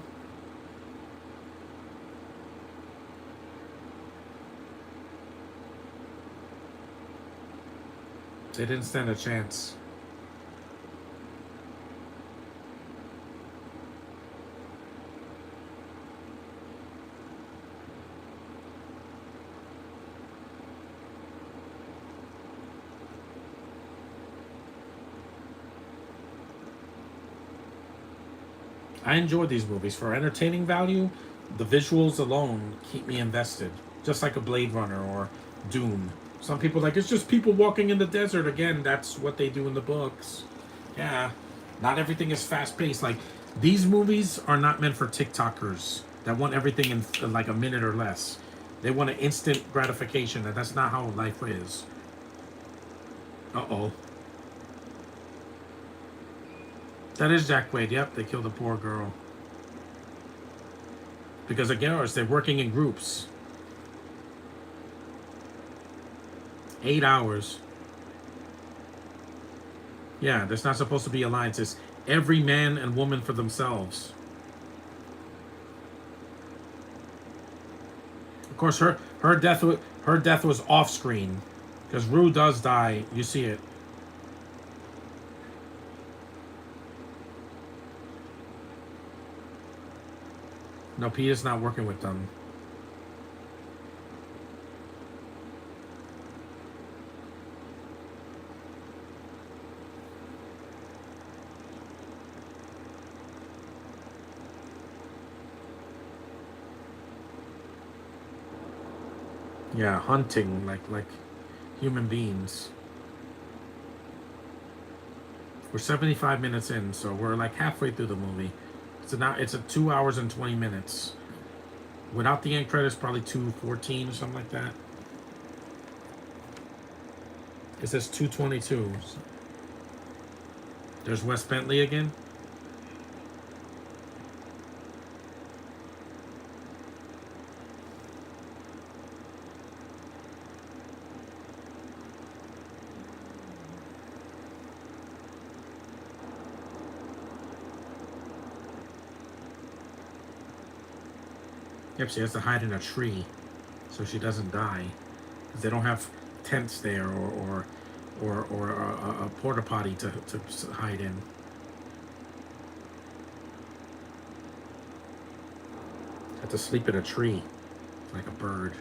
They didn't stand a chance. I enjoy these movies. For entertaining value, the visuals alone keep me invested. Just like a Blade Runner or Dune. Some people are like, it's just people walking in the desert. Again, that's what they do in the books. Yeah. Not everything is fast paced. Like, these movies are not meant for TikTokers that want everything in like a minute or less. They want an instant gratification, and that's not how life is. Uh-oh. That is Jack Quaid. Yep, they killed a poor girl. Because again, they're working in groups. 8 hours. Yeah, there's not supposed to be alliances. Every man and woman for themselves. Of course, her death was off screen, because Rue does die. You see it. No, Peter's not working with them. Yeah, hunting like human beings. We're 75 minutes in, so we're like halfway through the movie. It's a 2 hours and 20 minutes. Without the end credits, probably 2:14 or something like that. It says 2:22. There's Wes Bentley again. Yep, she has to hide in a tree so she doesn't die. Because they don't have tents there or a porta potty to hide in. Have to sleep in a tree like a bird.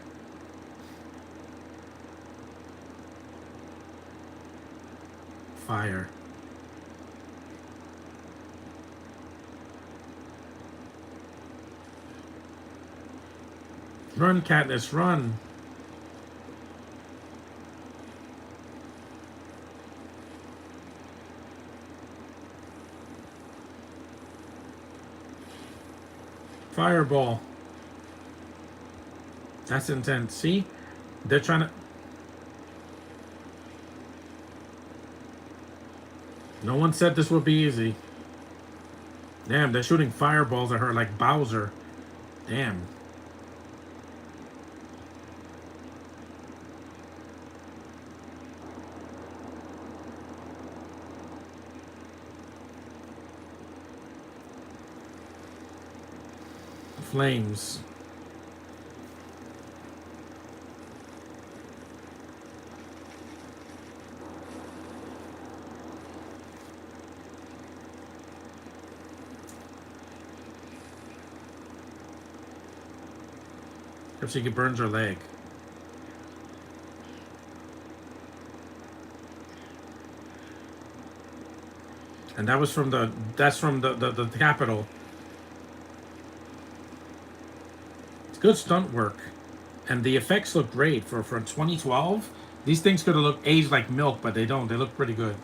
Fire. Run, Katniss, run! Fireball. That's intense. See? They're trying to... No one said this would be easy. Damn, they're shooting fireballs at her like Bowser. Damn. Flames. If she burns her leg. And that was from the Capitol. It's good stunt work. And the effects look great for 2012. These things could have looked aged like milk, but they don't. They look pretty good.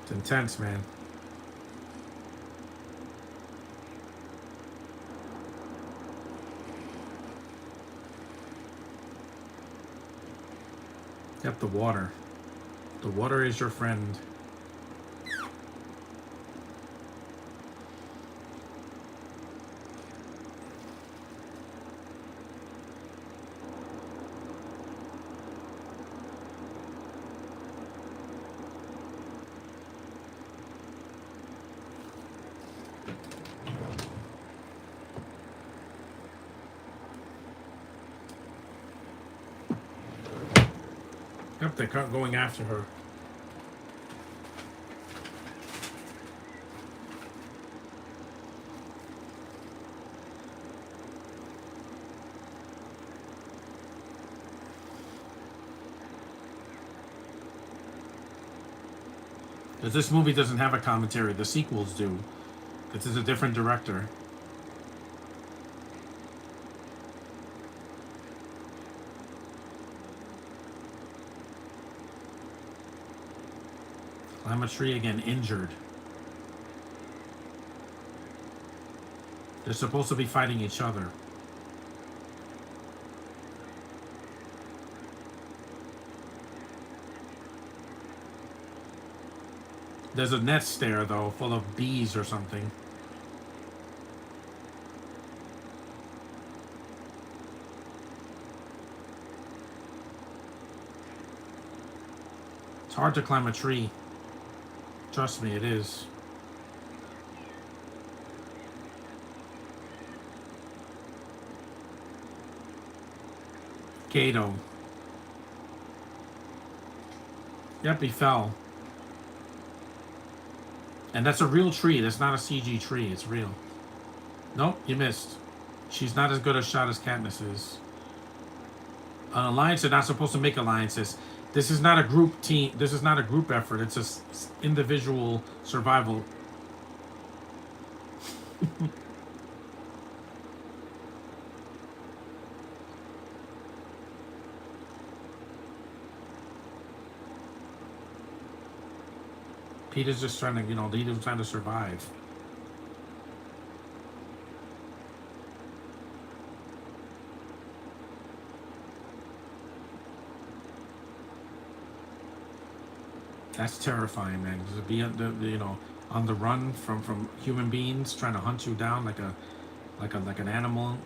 It's intense, man. Yep, the water. The water is your friend. Yep, they're going after her. Because this movie doesn't have a commentary. The sequels do. This is a different director. Climb a tree again, injured. They're supposed to be fighting each other. There's a nest there, though, full of bees or something. It's hard to climb a tree. Trust me, it is. Kato. Yep, he fell. And that's a real tree. That's not a CG tree. It's real. Nope, you missed. She's not as good a shot as Katniss is. An alliance are not supposed to make alliances. This is not a group team. This is not a group effort. It's a individual survival. Peter's just trying to, Peter's trying to survive. That's terrifying, man. To be, on the run from human beings trying to hunt you down like an animal.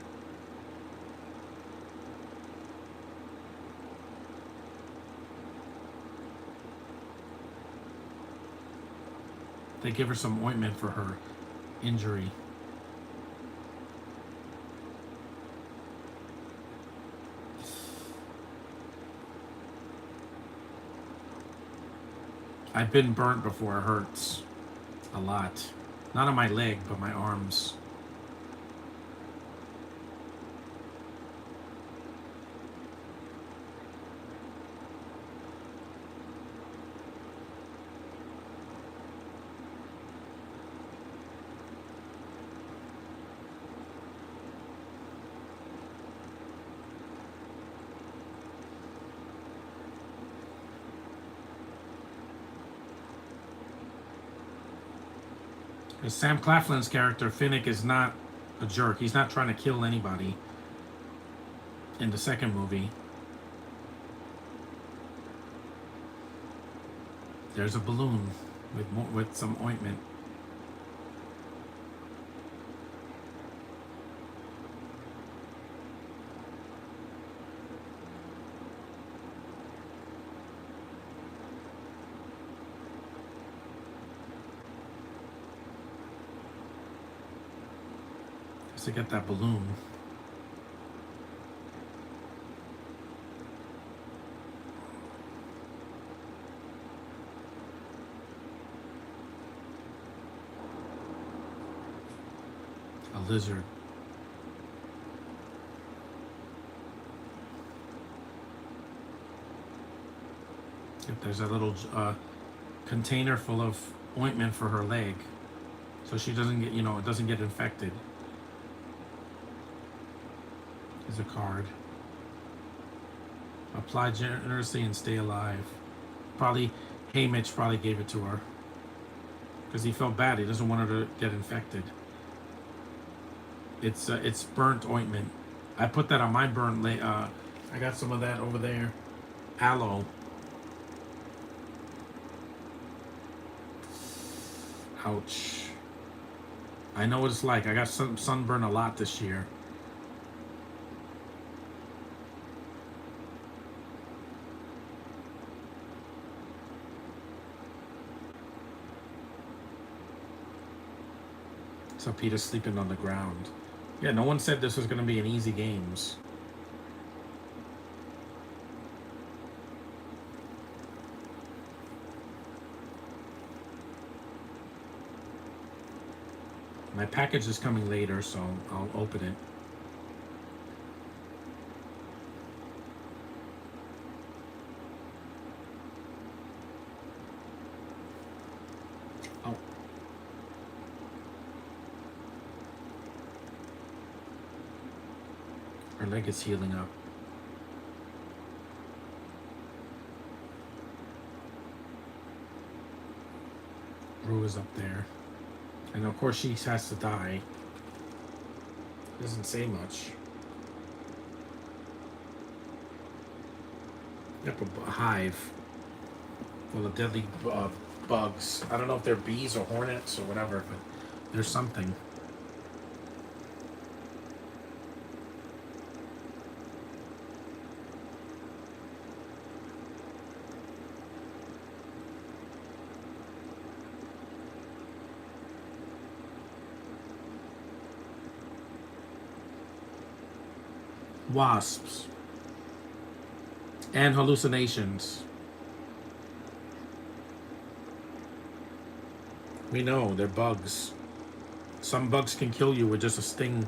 They give her some ointment for her injury. I've been burnt before. It hurts a lot. Not on my leg, but my arms. Because Sam Claflin's character, Finnick, is not a jerk. He's not trying to kill anybody in the second movie. There's a balloon with some ointment. To get that balloon. A lizard. Yep, there's a little container full of ointment for her leg, so she doesn't get, it doesn't get infected. Is a card. Apply generously and stay alive. Probably Haymitch probably gave it to her because he felt bad. He doesn't want her to get infected. It's burnt ointment. I put that on my burnt leg. I got some of that over there. Aloe. Ouch. I know what it's like. I got sunburn a lot this year. So Peter's sleeping on the ground. Yeah, no one said this was going to be an easy games. My package is coming later, so I'll open it. Oh. Her leg is healing up. Rue is up there. And of course she has to die. Doesn't say much. Yep, a hive full of deadly bugs. I don't know if they're bees or hornets or whatever, but there's something. Wasps and hallucinations. We know they're bugs. Some bugs can kill you with just a sting.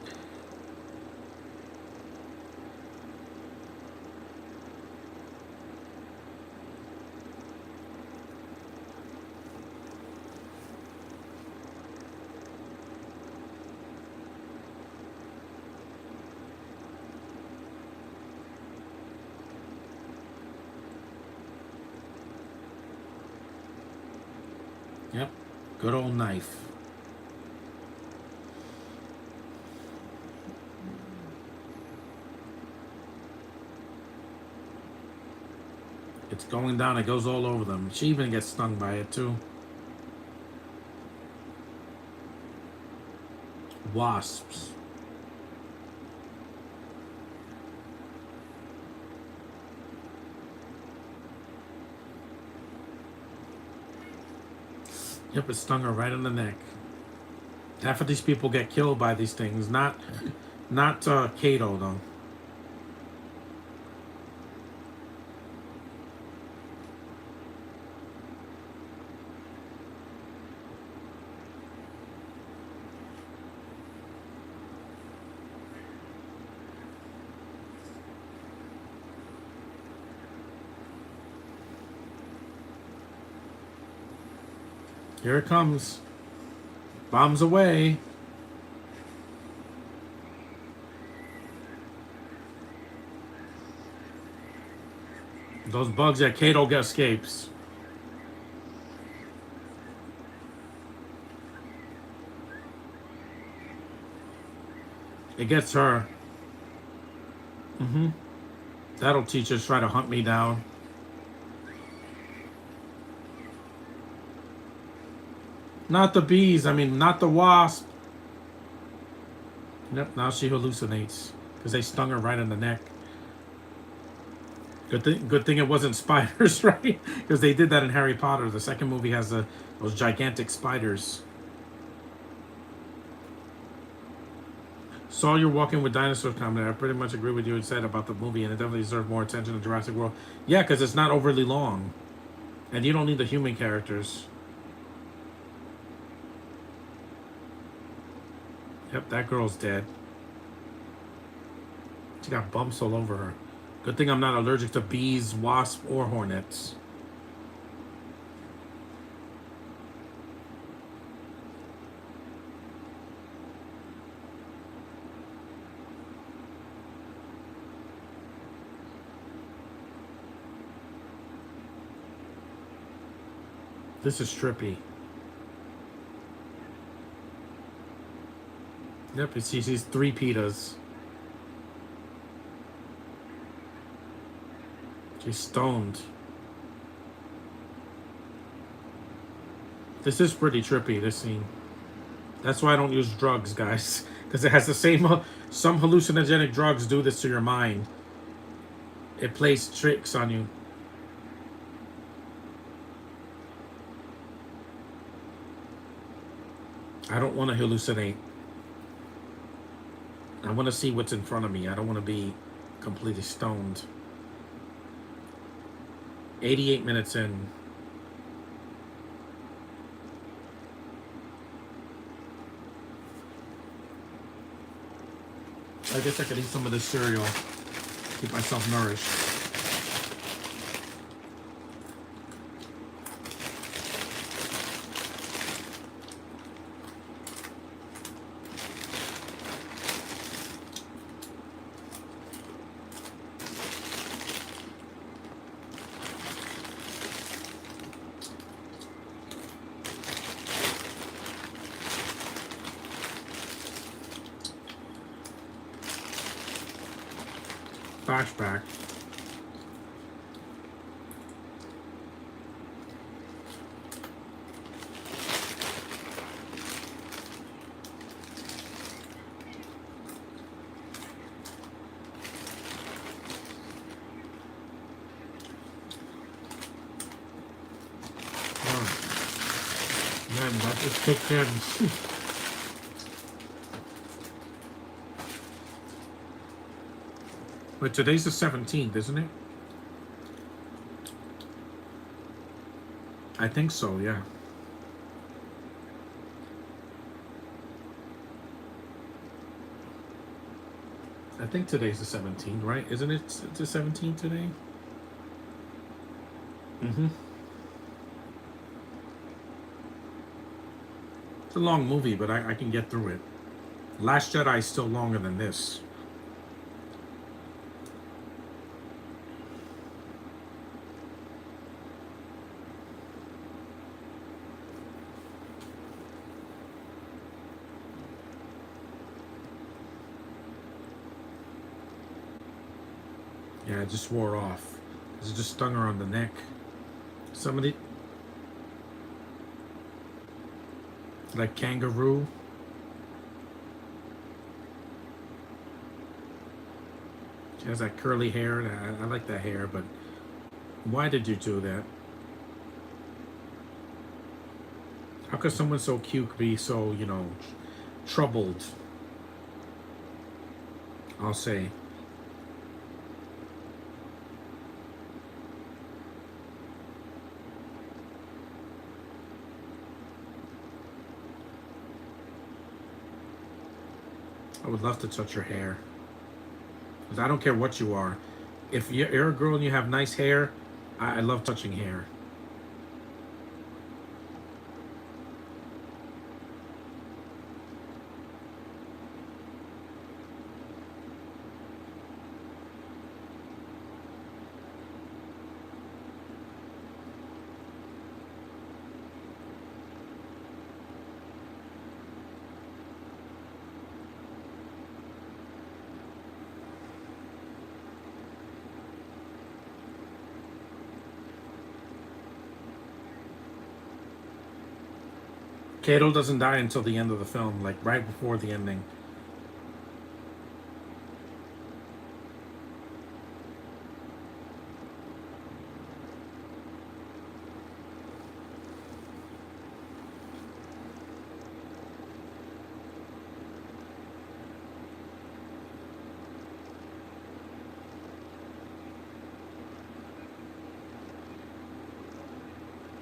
Yep. Good old knife. It's going down. It goes all over them. She even gets stung by it too. Wasps. Yep, it stung her right in the neck. Half of these people get killed by these things. Not Kato though. Here it comes. Bombs away. Those bugs that Kato escapes. It gets her. That'll teach us try to hunt me down. Not the bees. I mean, not the wasp. Yep, now she hallucinates. Because they stung her right in the neck. Good thing it wasn't spiders, right? Because they did that in Harry Potter. The second movie has those gigantic spiders. Saw your Walking with Dinosaurs comment. I pretty much agree with you and said about the movie, and it definitely deserved more attention in Jurassic World. Yeah, because it's not overly long. And you don't need the human characters. Yep, that girl's dead. She got bumps all over her. Good thing I'm not allergic to bees, wasps, or hornets. This is trippy. Yep, you see, she's 3 pitas. She's stoned. This is pretty trippy, this scene. That's why I don't use drugs, guys. Because it has the same... some hallucinogenic drugs do this to your mind. It plays tricks on you. I don't want to hallucinate. I want to see what's in front of me. I don't want to be completely stoned. 88 minutes in. I guess I could eat some of this cereal. Keep myself nourished. Flashback. Oh, man, that just kicked in. But today's the 17th, isn't it? I think so, yeah. I think today's the 17th, right? Isn't it the 17th today? Mm-hmm. It's a long movie, but I can get through it. Last Jedi is still longer than this. Yeah, it just wore off. It just stung her on the neck. Somebody like kangaroo. She has that curly hair. And I like that hair, but why did you do that? How could someone so cute be so, troubled? I'll say. I would love to touch your hair. 'Cause I don't care what you are. If you're a girl and you have nice hair, I love touching hair. Kato doesn't die until the end of the film, like right before the ending.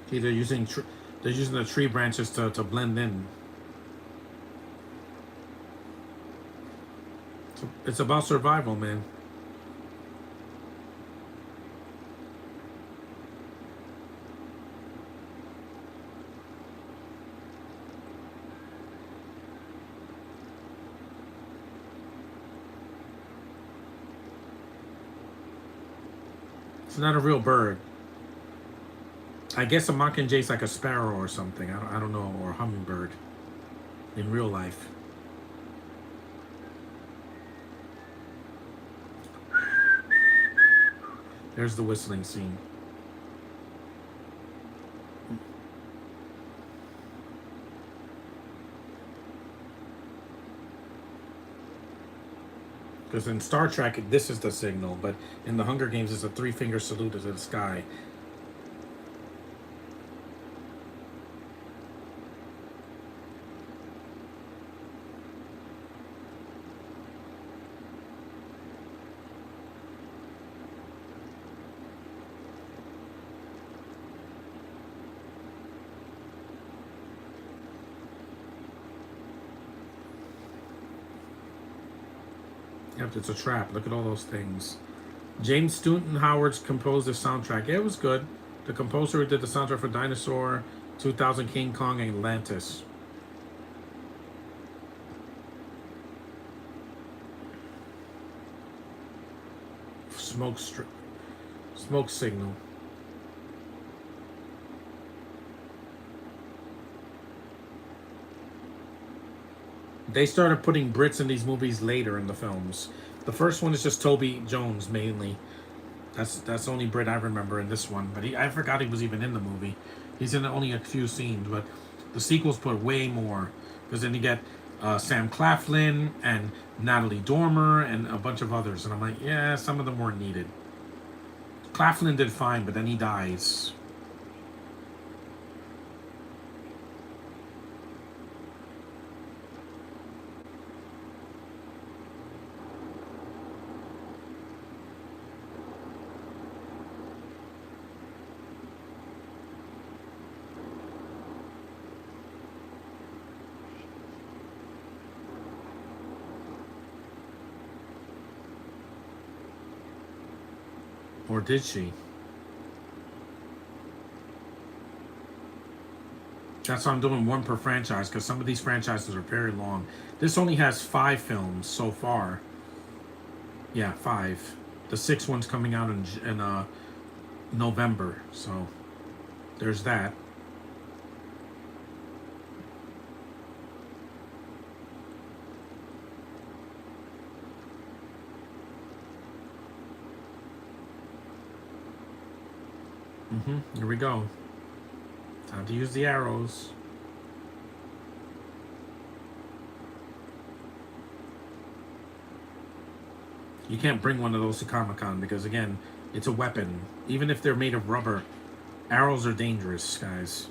See, they're using the tree branches to blend in. So it's about survival, man. It's not a real bird. I guess a mockingjay's like a sparrow or something. I don't know, or a hummingbird in real life. There's the whistling scene. Because in Star Trek, this is the signal, but in the Hunger Games, it's a three-finger salute to the sky. Yep, it's a trap. Look at all those things. James Newton Howard's composed the soundtrack. Yeah, it was good. The composer who did the soundtrack for Dinosaur, 2000 King Kong, and Atlantis. Smoke signal. They started putting Brits in these movies later in the films. The first one is just Toby Jones mainly. That's the only Brit I remember in this one. But I forgot he was even in the movie. He's in only a few scenes, but the sequels put way more because then you get Sam Claflin and Natalie Dormer and a bunch of others, and I'm like, yeah, some of them weren't needed. Claflin did fine, but then he dies. Or did she? That's why I'm doing one per franchise, because some of these franchises are very long. This only has 5 films so far. Yeah, 5. The 6th one's coming out in November, so there's that. Here we go. Time to use the arrows. You can't bring one of those to Comic-Con because, again, it's a weapon. Even if they're made of rubber, arrows are dangerous, guys.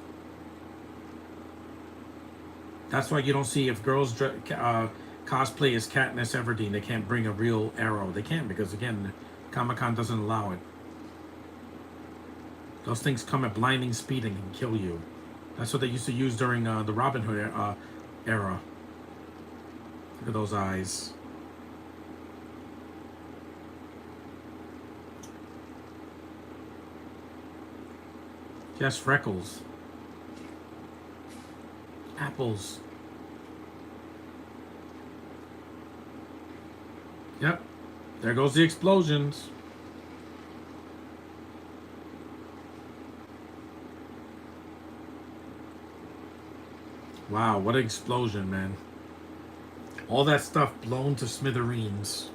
That's why you don't see, if girls cosplay as Katniss Everdeen, they can't bring a real arrow. They can't because, again, Comic-Con doesn't allow it. Those things come at blinding speed and can kill you. That's what they used to use during the Robin Hood era. Look at those eyes. Yes, freckles. Apples. Yep. There goes the explosions. Wow, what an explosion, man. All that stuff blown to smithereens.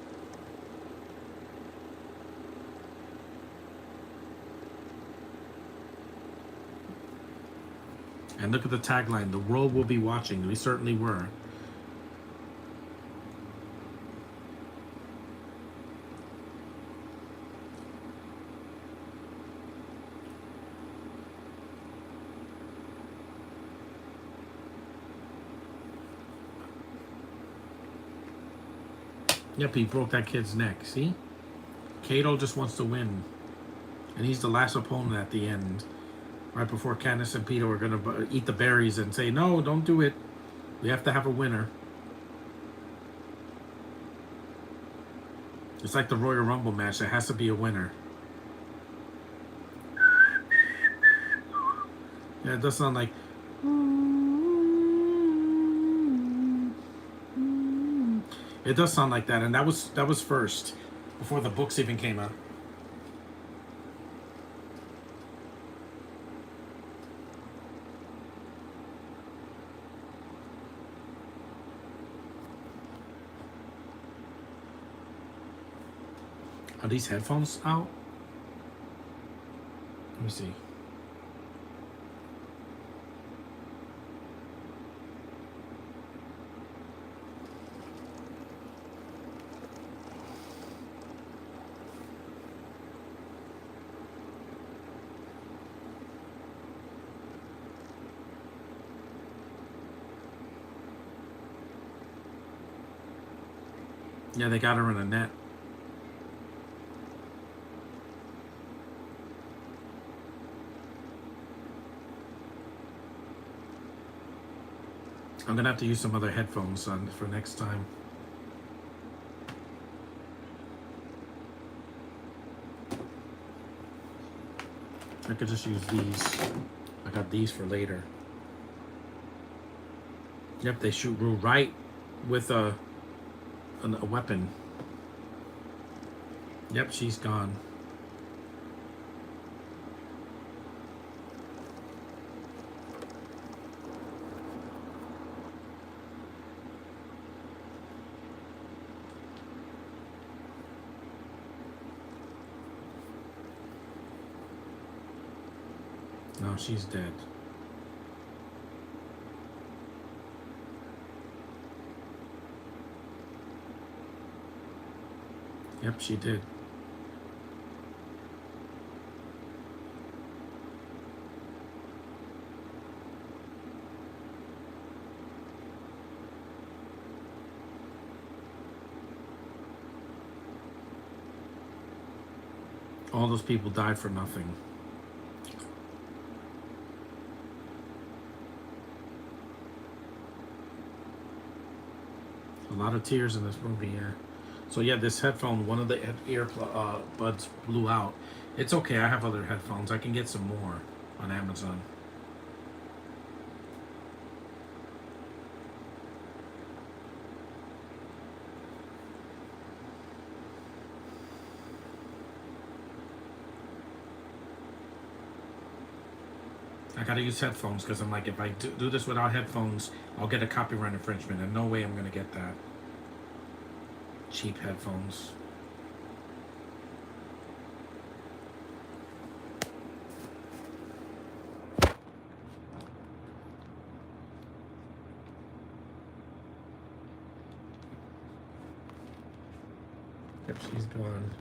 And look at the tagline, the world will be watching. We certainly were. Yep, he broke that kid's neck. See? Kato just wants to win. And he's the last opponent at the end. Right before Katniss and Peeta are going to eat the berries and say, no, don't do it. We have to have a winner. It's like the Royal Rumble match. There has to be a winner. Yeah, it does sound like... It does sound like that, and that was first, before the books even came out. Are these headphones out? Let me see. Yeah, they got her in a net. I'm gonna have to use some other headphones for next time. I could just use these. I got these for later. Yep, they shoot Rue right with a weapon. Yep, she's gone. No, she's dead. Yep, she did. All those people died for nothing. A lot of tears in this movie, yeah. So yeah, this headphone, one of the buds blew out. It's okay. I have other headphones. I can get some more on Amazon. I gotta use headphones because I'm like, if I do this without headphones, I'll get a copyright infringement, and no way I'm gonna get that. Cheap headphones. Yep, she's gone.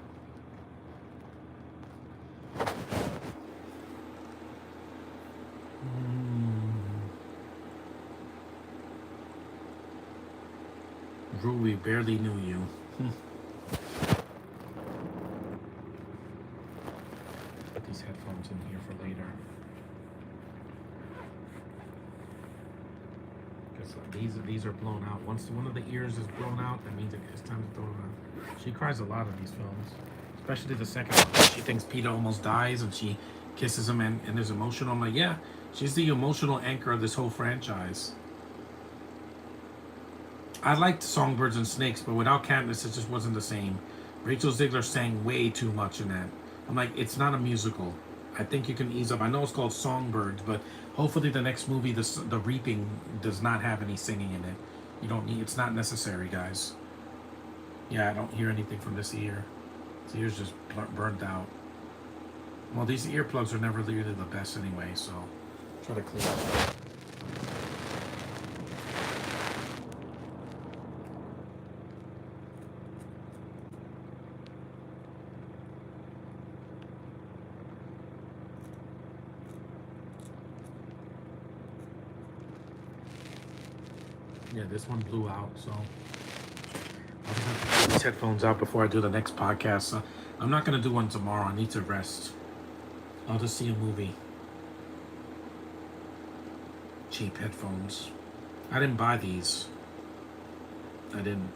Rue, we barely knew you. Put these headphones in here for later. Because these are blown out. Once one of the ears is blown out, that means it's time to throw it out. She cries a lot of these films, especially the second one. She thinks Peter almost dies, and she kisses him and is emotional. I'm like, yeah, she's the emotional anchor of this whole franchise. I liked Songbirds and Snakes, but without Katniss, it just wasn't the same. Rachel Ziegler sang way too much in that. I'm like, it's not a musical. I think you can ease up. I know it's called Songbirds, but hopefully the next movie, the Reaping, does not have any singing in it. You don't need. It's not necessary, guys. Yeah, I don't hear anything from this ear. This ear's just burnt out. Well, these earplugs are never really the best anyway, so try to clean it. Yeah, this one blew out, so I'll just have to put these headphones out before I do the next podcast. I'm not gonna do one tomorrow. I need to rest. I'll just see a movie. Cheap headphones. I didn't buy these. I didn't.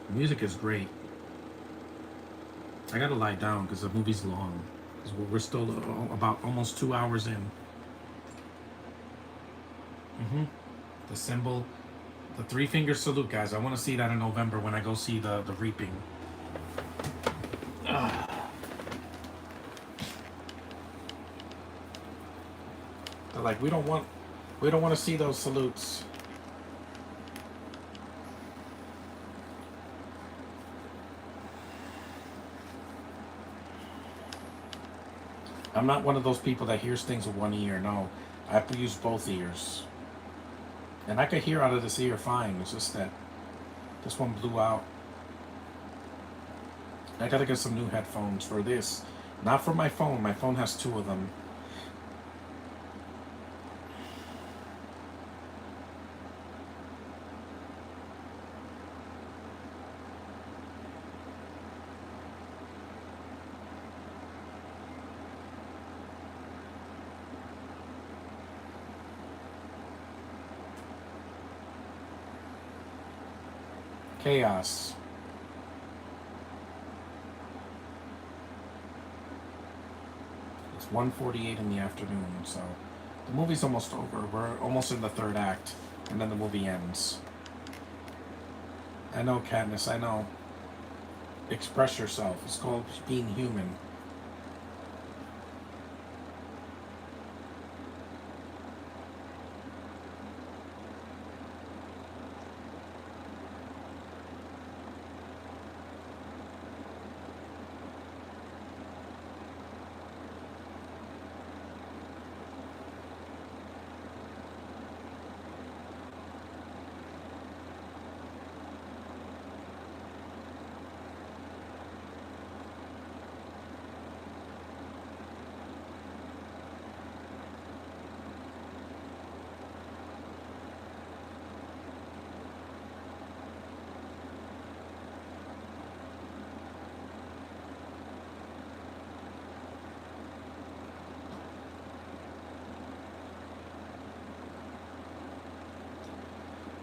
The music is great. I gotta lie down because the movie's long. Because we're still about almost 2 hours in. The symbol, the three-finger salute, guys. I want to see that in November when I go see the Reaping. They're like, we don't want to see those salutes. I'm not one of those people that hears things with one ear. No, I have to use both ears. And I could hear out of this ear fine. It's just that this one blew out. I gotta get some new headphones for this. Not for my phone. My phone has two of them. Chaos. It's 1:48 in the afternoon, so the movie's almost over. We're almost in the third act, and then the movie ends. I know, Katniss, I know. Express yourself. It's called being human.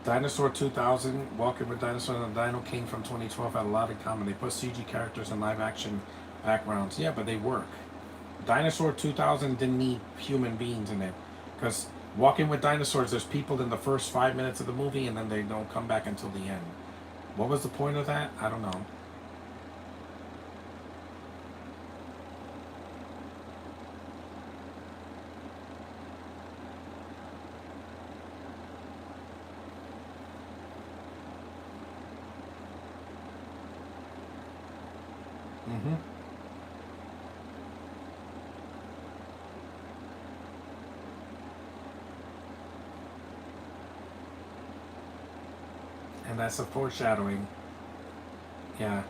Dinosaur 2000, Walking with Dinosaur and the Dino King from 2012 had a lot in common. They put CG characters in live action backgrounds. Yeah, but they work. Dinosaur 2000 didn't need human beings in it. Because Walking with Dinosaurs, there's people in the first 5 minutes of the movie and then they don't come back until the end. What was the point of that? I don't know. Mm-hmm. And that's a foreshadowing. Yeah.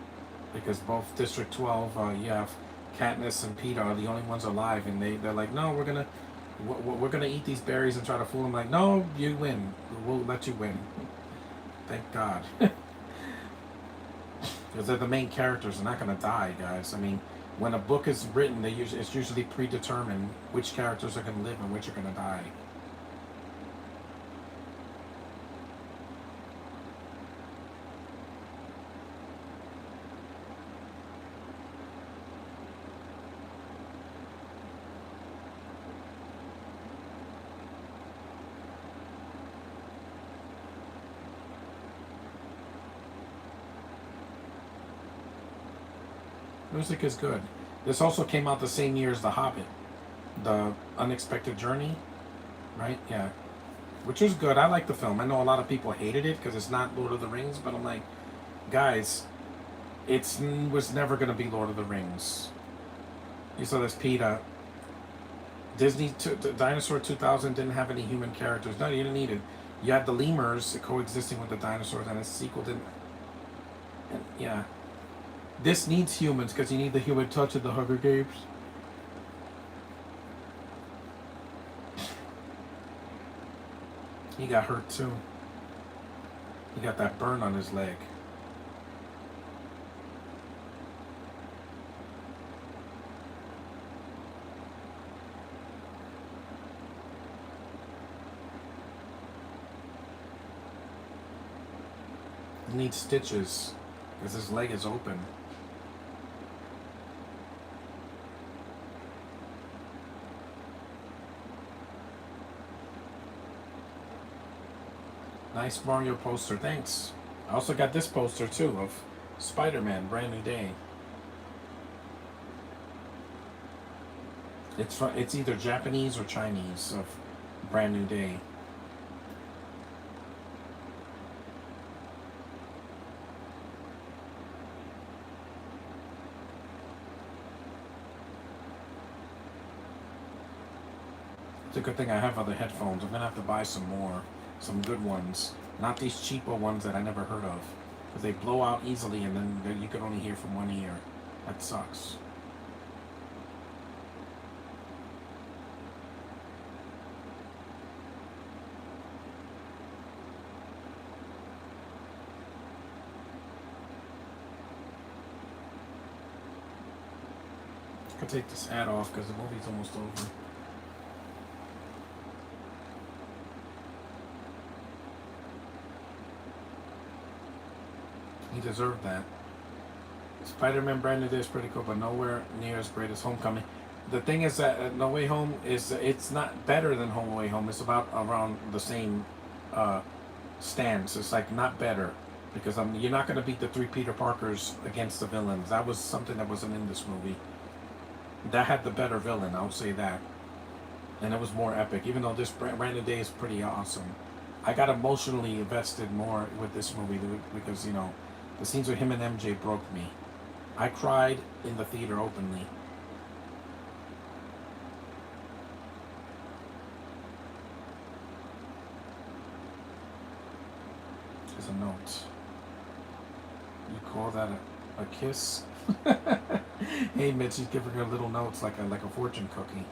Because both District 12, you have Katniss and Peeta are the only ones alive, and they're like, no, we're gonna eat these berries and try to fool them. Like, no, you win. We'll let you win. Thank God. Because they're the main characters. They're not gonna die, guys. I mean, when a book is written, it's usually predetermined which characters are gonna live and which are gonna die. Music is good. This also came out the same year as The Hobbit, The Unexpected Journey, right? Yeah, which was good. I like the film. I know a lot of people hated it because it's not Lord of the Rings, but I'm like, guys, it was never gonna be Lord of the Rings. You saw this Peter. Dinosaur 2000 didn't have any human characters. No, you didn't need it. You had the lemurs coexisting with the dinosaurs, and a sequel didn't. And yeah, this needs humans because you need the human touch of the Hunger Games. He got hurt too. He got that burn on his leg. He needs stitches because his leg is open. Nice Mario poster, thanks. I also got this poster too of Spider-Man, Brand New Day. It's either Japanese or Chinese of Brand New Day. It's a good thing I have other headphones. I'm gonna have to buy some more. Some good ones. Not these cheapo ones that I never heard of. Because they blow out easily and then you can only hear from one ear. That sucks. I could take this ad off because the movie's almost over. He deserved that. Spider-Man Brand New Day is pretty cool, but nowhere near as great as Homecoming. The thing is that No Way Home it's not better than Home Away Home. It's about around the same uh, stance. It's like not better because you're not going to beat the three Peter Parkers against the villains. That was something that wasn't in this movie. That had the better villain. I'll say that, and it was more epic. Even though this Brand New Day is pretty awesome, I got emotionally invested more with this movie because the scenes with him and MJ broke me. I cried in the theater openly. There's a note. You call that a kiss? Hey Mitch, he's giving her little notes like a fortune cookie.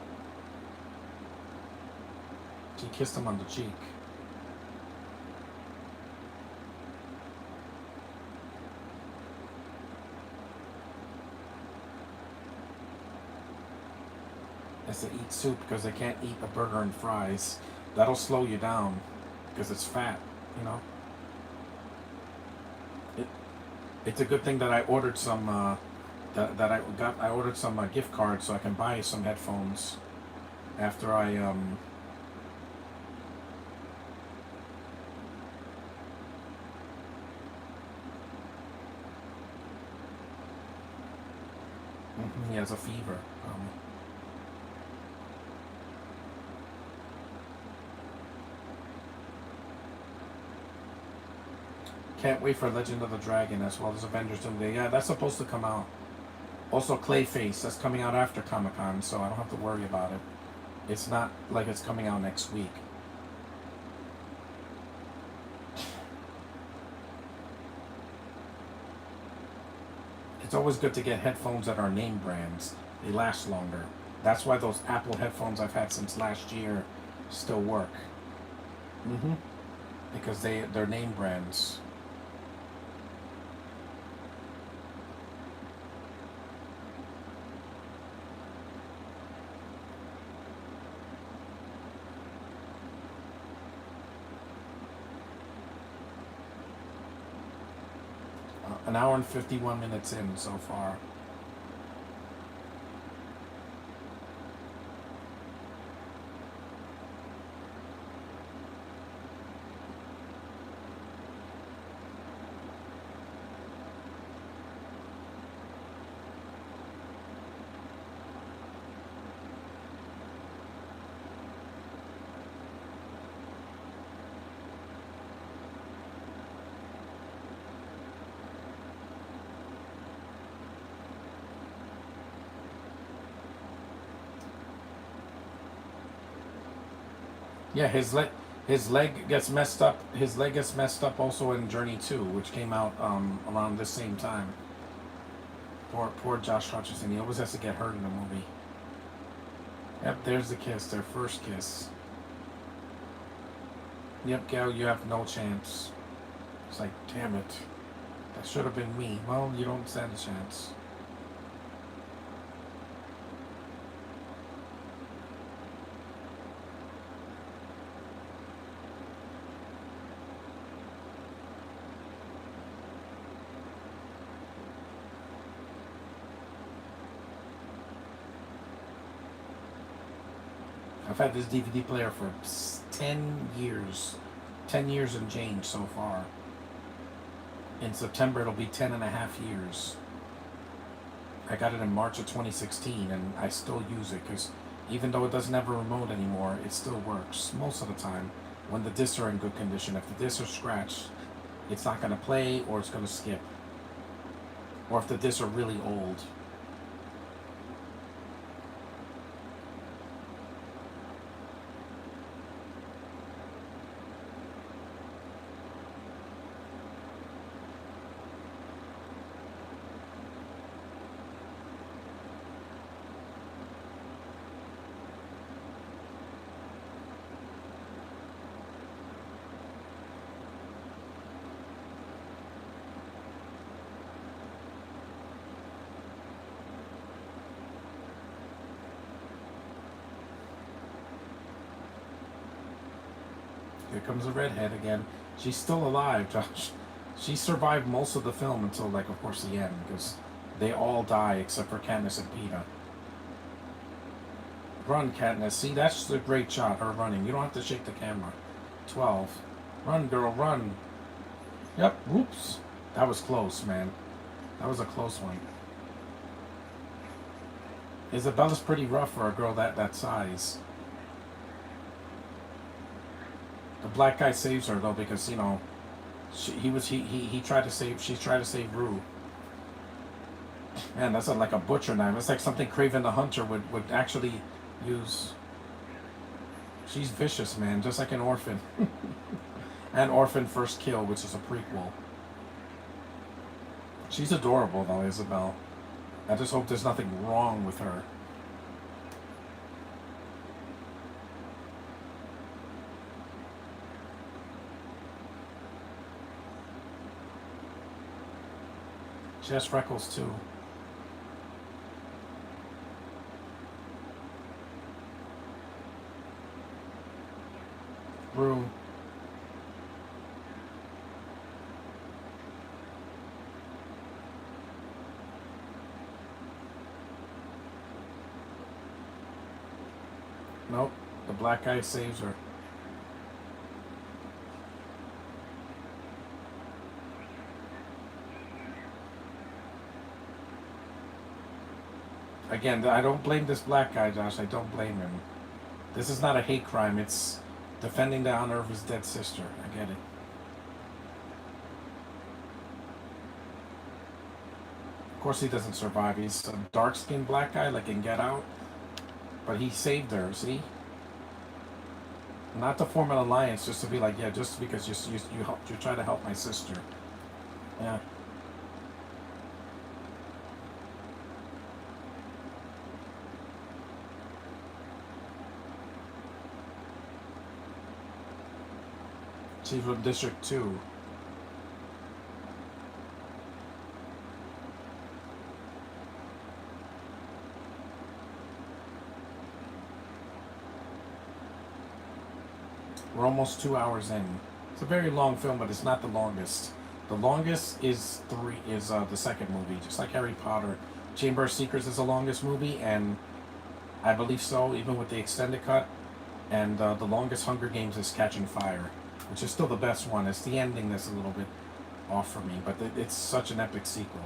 She kissed him on the cheek. Has to eat soup because they can't eat a burger and fries. That'll slow you down because it's fat, you know. It, it's a good thing that I ordered some. That I ordered some gift cards so I can buy some headphones after I he has a fever. Can't wait for Legend of the Dragon as well as Avengers Doomsday. Yeah, that's supposed to come out. Also, Clayface, that's coming out after Comic Con, so I don't have to worry about it. It's not like it's coming out next week. It's always good to get headphones that are name brands. They last longer. That's why those Apple headphones I've had since last year still work. Mm-hmm. Because they're name brands. An hour and 51 minutes in so far. Yeah, his leg gets messed up. His leg gets messed up also in Journey 2, which came out around the same time. Poor Josh Hutcherson. He always has to get hurt in the movie. Yep, there's the kiss, their first kiss. Yep, Gal, you have no chance. It's like, damn it. That should have been me. Well, you don't stand a chance. I've had this DVD player for 10 years. 10 years and change so far. In September, it'll be 10 and a half years. I got it in March of 2016, and I still use it because even though it doesn't have a remote anymore, it still works most of the time when the discs are in good condition. If the discs are scratched, it's not going to play or it's going to skip. Or if the discs are really old. Here comes the redhead again. She's still alive, Josh. She survived most of the film until, like, of course, the end, because they all die except for Katniss and Peeta. Run, Katniss. See, that's a great shot, her running. You don't have to shake the camera. 12. Run, girl, run. Yep, whoops. That was close, man. That was a close one. Isabella's pretty rough for a girl that size. The black guy saves her though because he tried to save she tried to save Rue. Man, that's like a butcher knife. It's like something Craven the Hunter would actually use. She's vicious, man, just like an orphan. And Orphan First Kill, which is a prequel. She's adorable though, Isabel. I just hope there's nothing wrong with her. She has freckles too. Rue. black guy saves her. Again, I don't blame this black guy, Josh. I don't blame him. This is not a hate crime. It's defending the honor of his dead sister. I get it. Of course he doesn't survive. He's a dark-skinned black guy like in Get Out. But he saved her, see? Not to form an alliance, just to be like, yeah, just because you try to help my sister. Yeah. She's from District 2. We're almost 2 hours in. It's a very long film, but it's not the longest. The longest is the second movie, just like Harry Potter. Chamber of Secrets is the longest movie, and I believe so, even with the extended cut. And the longest Hunger Games is Catching Fire, which is still the best one. It's the ending that's a little bit off for me, but it's such an epic sequel.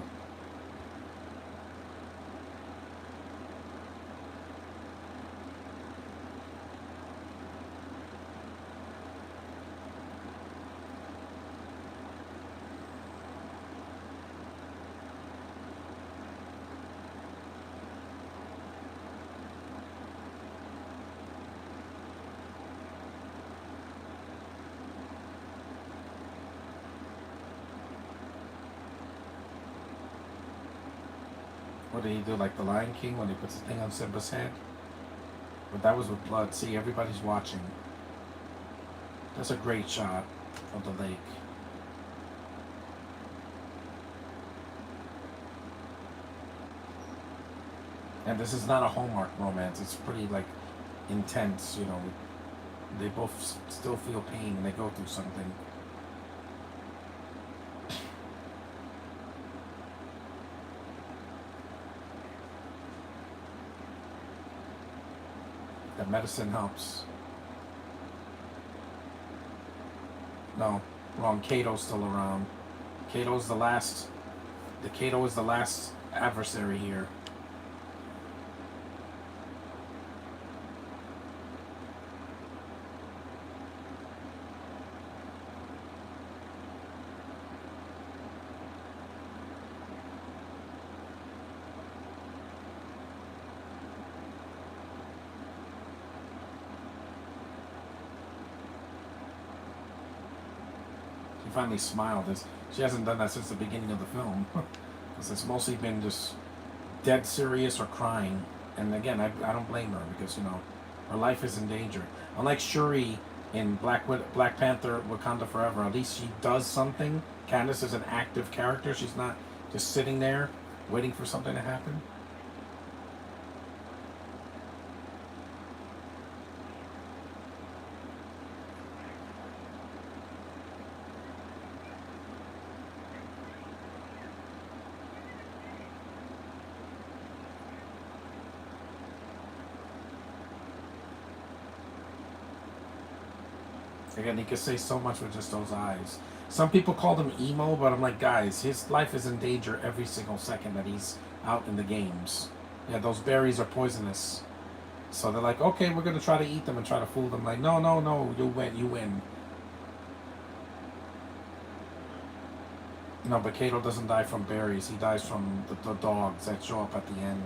What did he do, like the Lion King when he puts the thing on Simba's head? But that was with blood. See, everybody's watching. That's a great shot of the lake. And this is not a Hallmark romance. It's pretty, like, intense, you know. They both still feel pain and they go through something. That medicine helps. No, wrong. Kato's still around. Kato's the last. The Kato is the last adversary here. She finally smiled. She hasn't done that since the beginning of the film. Because it's mostly been just dead serious or crying. And again, I don't blame her because, you know, her life is in danger. Unlike Shuri in Black Panther Wakanda Forever, at least she does something. Candace is an active character. She's not just sitting there waiting for something to happen. Again, he could say so much with just those eyes. Some people called him emo, but I'm like, guys, his life is in danger every single second that he's out in the games. Yeah, those berries are poisonous. So they're like, okay, we're going to try to eat them and try to fool them. Like, no, no, no, you win. No, but Kato doesn't die from berries. He dies from the dogs that show up at the end.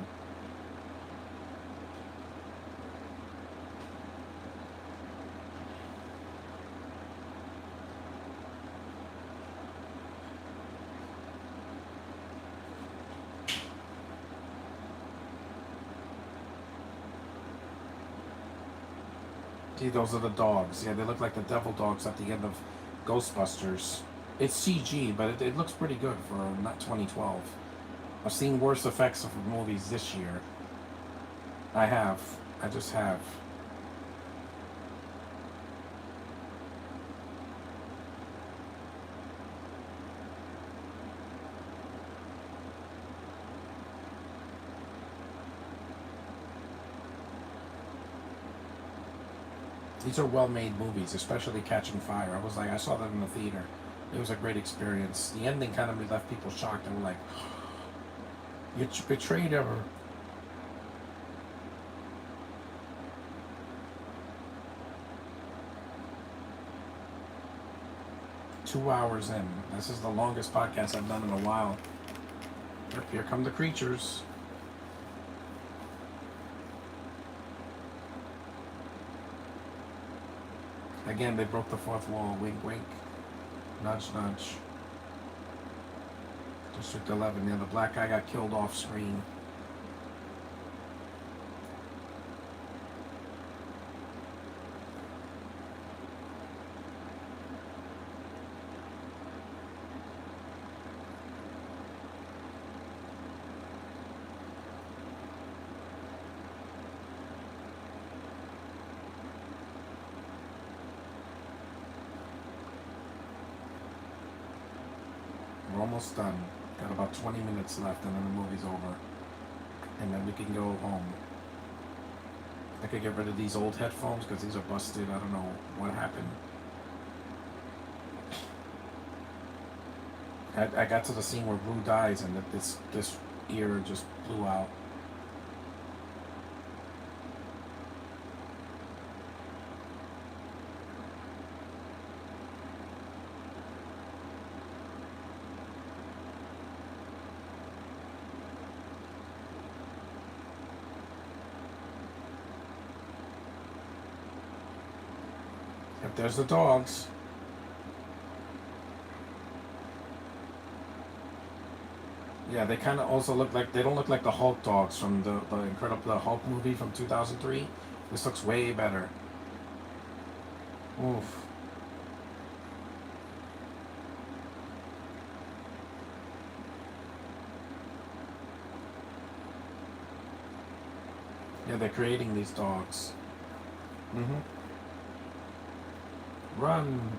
See, those are the dogs. Yeah, they look like the devil dogs at the end of Ghostbusters. It's CG, but it looks pretty good for not 2012. I've seen worse effects of movies this year. I have. I just have. These are well-made movies, especially Catching Fire. I was like, I saw that in the theater. It was a great experience. The ending kind of left people shocked and were like, "You betrayed her." 2 hours in. This is the longest podcast I've done in a while. Here come the creatures. Again, they broke the fourth wall. Wink, wink. Nudge, nudge. District 11. Yeah, the black guy got killed off screen. We're almost done. Got about 20 minutes left and then the movie's over. And then we can go home. I could get rid of these old headphones because these are busted. I don't know what happened. I got to the scene where Blue dies and this ear just blew out. Yep, there's the dogs. Yeah, they kind of also look like, they don't look like the Hulk dogs from the Hulk movie from 2003. This looks way better. Oof. Yeah, they're creating these dogs. Mm-hmm. Run.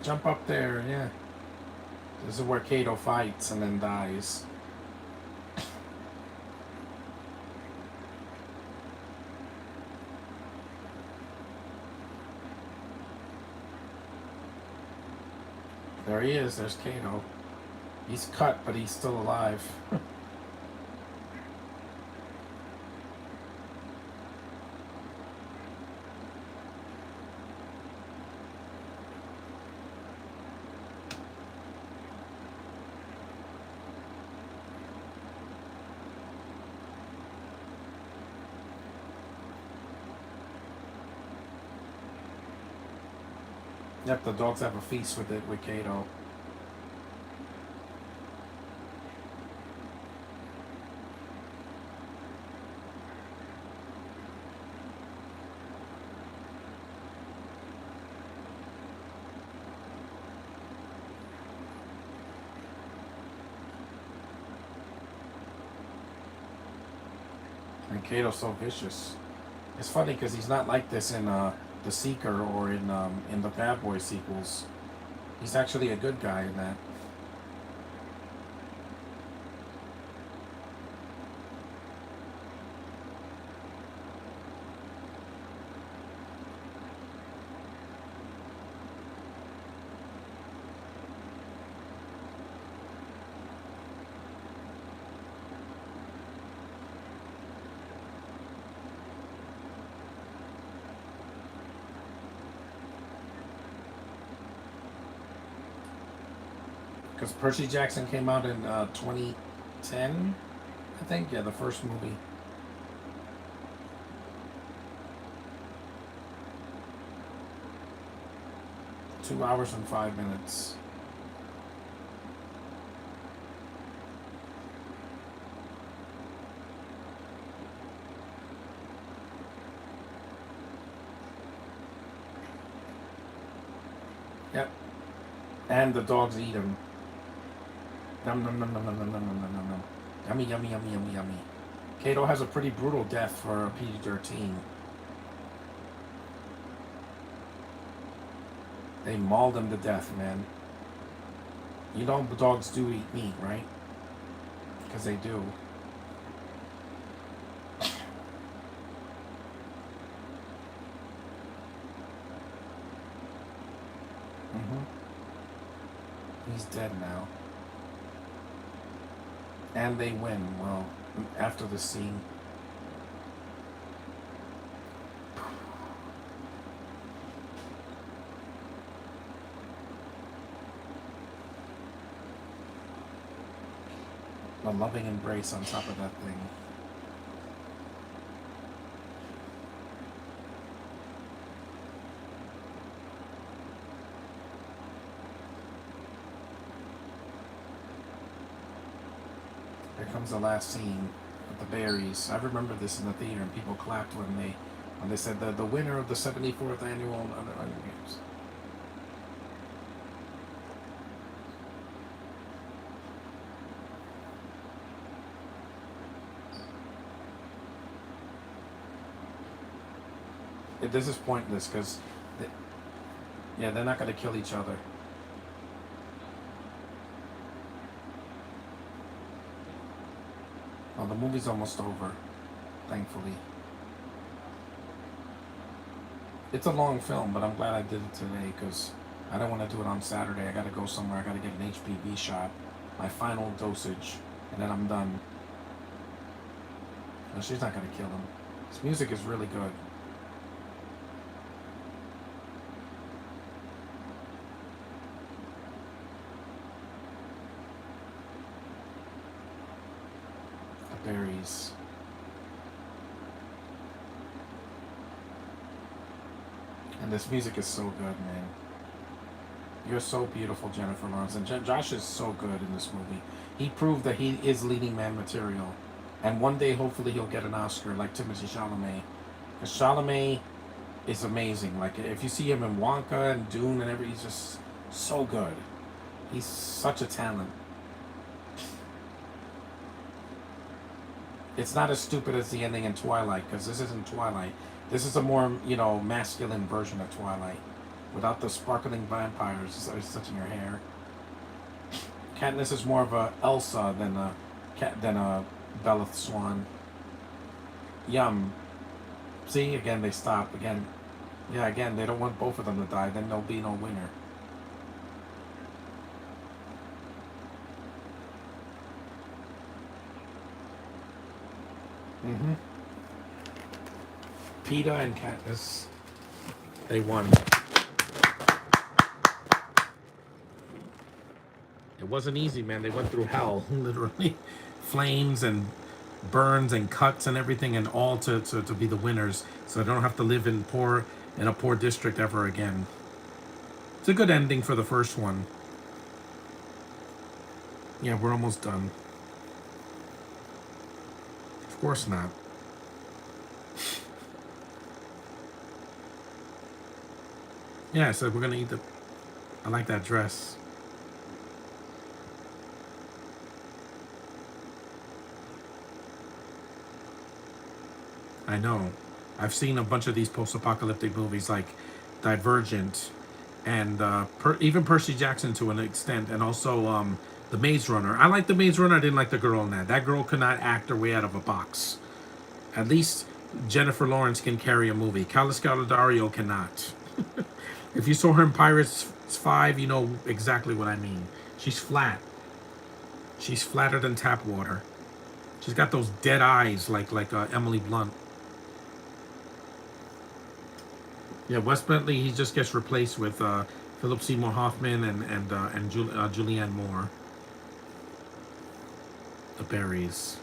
Jump up there, yeah. This is where Kato fights and then dies. There he is, there's Kato. He's cut, but he's still alive. Yep, the dogs have a feast with it with Kato. And Kato's so vicious. It's funny because he's not like this in The Seeker or in the Bad Boy sequels. He's actually a good guy in that. Because Percy Jackson came out in 2010, I think. Yeah, the first movie. Two hours and 5 minutes. Yep. And the dogs eat him. Num num num num num num num num num num. Yummy, yummy, yummy, yummy, yummy. Kato has a pretty brutal death for a PG-13. They mauled him to death, man. You know dogs do eat meat, right? Because they do. hmm He's dead now. And they win. Well, after the scene. A loving embrace on top of that thing. Here comes the last scene with the berries. I remember this in the theater, and people clapped when they said the winner of the 74th annual Hunger Games. This is pointless because, yeah, they're not going to kill each other. Well, the movie's almost over, thankfully. It's a long film, but I'm glad I did it today because I don't want to do it on Saturday. I got to go somewhere. I got to get an HPV shot, my final dosage, and then I'm done. No, she's not going to kill him. This music is really good. The berries. And this music is so good, man. You're so beautiful, Jennifer Lawrence. And Josh is so good in this movie. He proved that he is leading man material. And one day, hopefully, he'll get an Oscar like Timothée Chalamet. Because Chalamet is amazing. Like, if you see him in Wonka and Dune and everything, he's just so good. He's such a talent. It's not as stupid as the ending in Twilight, because this isn't Twilight. This is a more, masculine version of Twilight. Without the sparkling vampires touching your hair. Katniss is more of a Elsa than a Bella Swan. Yum. See, again, they stop. Again, yeah, again, they don't want both of them to die. Then there'll be no winner. Mm-hmm. Peeta and Katniss, they won. It wasn't easy, man. They went through hell, literally. Flames and burns and cuts and everything, and all to be the winners, so they don't have to live in a poor district ever again. It's a good ending for the first one. Yeah, we're almost done. Of course not. Yeah, so we're gonna eat the. I like that dress. I know. I've seen a bunch of these post-apocalyptic movies like Divergent and even Percy Jackson to an extent, and also The Maze Runner. I like The Maze Runner. I didn't like the girl in that. That girl could not act her way out of a box. At least Jennifer Lawrence can carry a movie. Carla Scaladario cannot. If you saw her in Pirates 5, you know exactly what I mean. She's flat. She's flatter than tap water. She's got those dead eyes like Emily Blunt. Yeah, Wes Bentley, he just gets replaced with Philip Seymour Hoffman and Julianne Moore. The berries.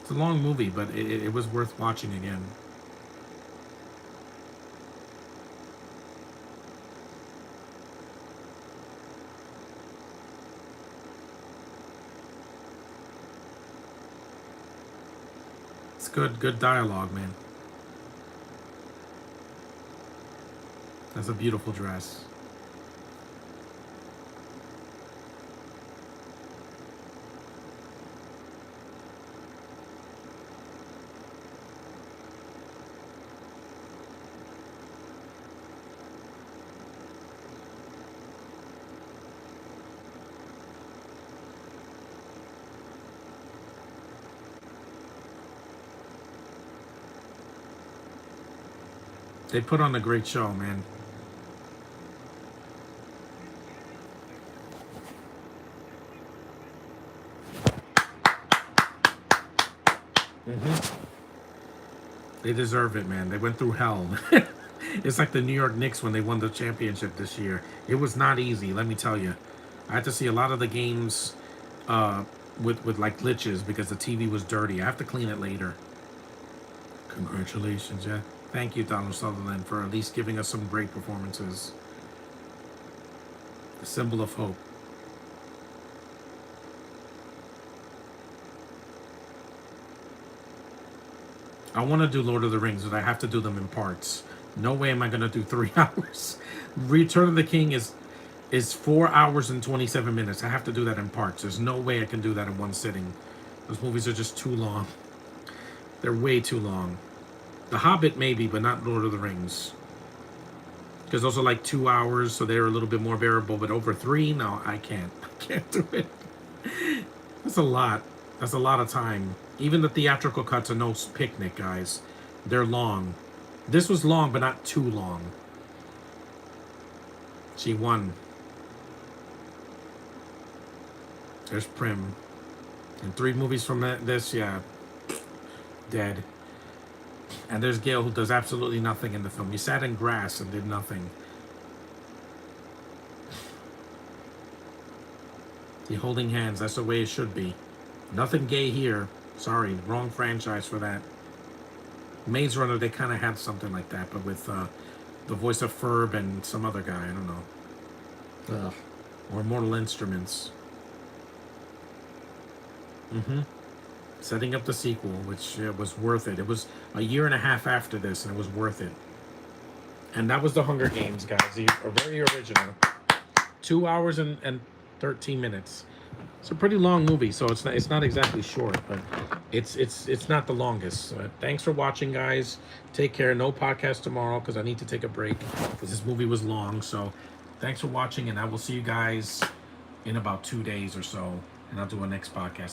It's a long movie, but it was worth watching again. It's good dialogue, man. That's a beautiful dress. They put on a great show, man. They deserve it, man. They went through hell. It's like the New York Knicks when they won the championship this year. It was not easy, let me tell you. I had to see a lot of the games uh, with like glitches because the TV was dirty. I have to clean it later. Congratulations, yeah. Thank you, Donald Sutherland, for at least giving us some great performances. The symbol of hope. I want to do Lord of the Rings, but I have to do them in parts. No way am I going to do 3 hours. Return of the King is 4 hours and 27 minutes. I have to do that in parts. There's no way I can do that in one sitting. Those movies are just too long. They're way too long. The Hobbit maybe, but not Lord of the Rings. Because those are like 2 hours, so they're a little bit more bearable. But over 3, no, I can't. I can't do it. That's a lot. That's a lot of time. Even the theatrical cuts are no picnic, guys. They're long. This was long, but not too long. She won. There's Prim. And 3 movies from this, yeah. Dead. And there's Gale, who does absolutely nothing in the film. He sat in grass and did nothing. The holding hands, that's the way it should be. Nothing gay here. Sorry, wrong franchise for that. Maze Runner, they kind of had something like that, but with the voice of Ferb and some other guy, I don't know. Ugh. Or Mortal Instruments. Setting up the sequel, which was worth it. It was a year and a half after this, and it was worth it. And that was The Hunger Games, guys. Very original. 2 hours and 13 minutes. It's a pretty long movie, so it's not exactly short, but it's not the longest. Thanks for watching, guys. Take care. No podcast tomorrow because I need to take a break because this movie was long. So thanks for watching, and I will see you guys in about 2 days or so, and I'll do a next podcast.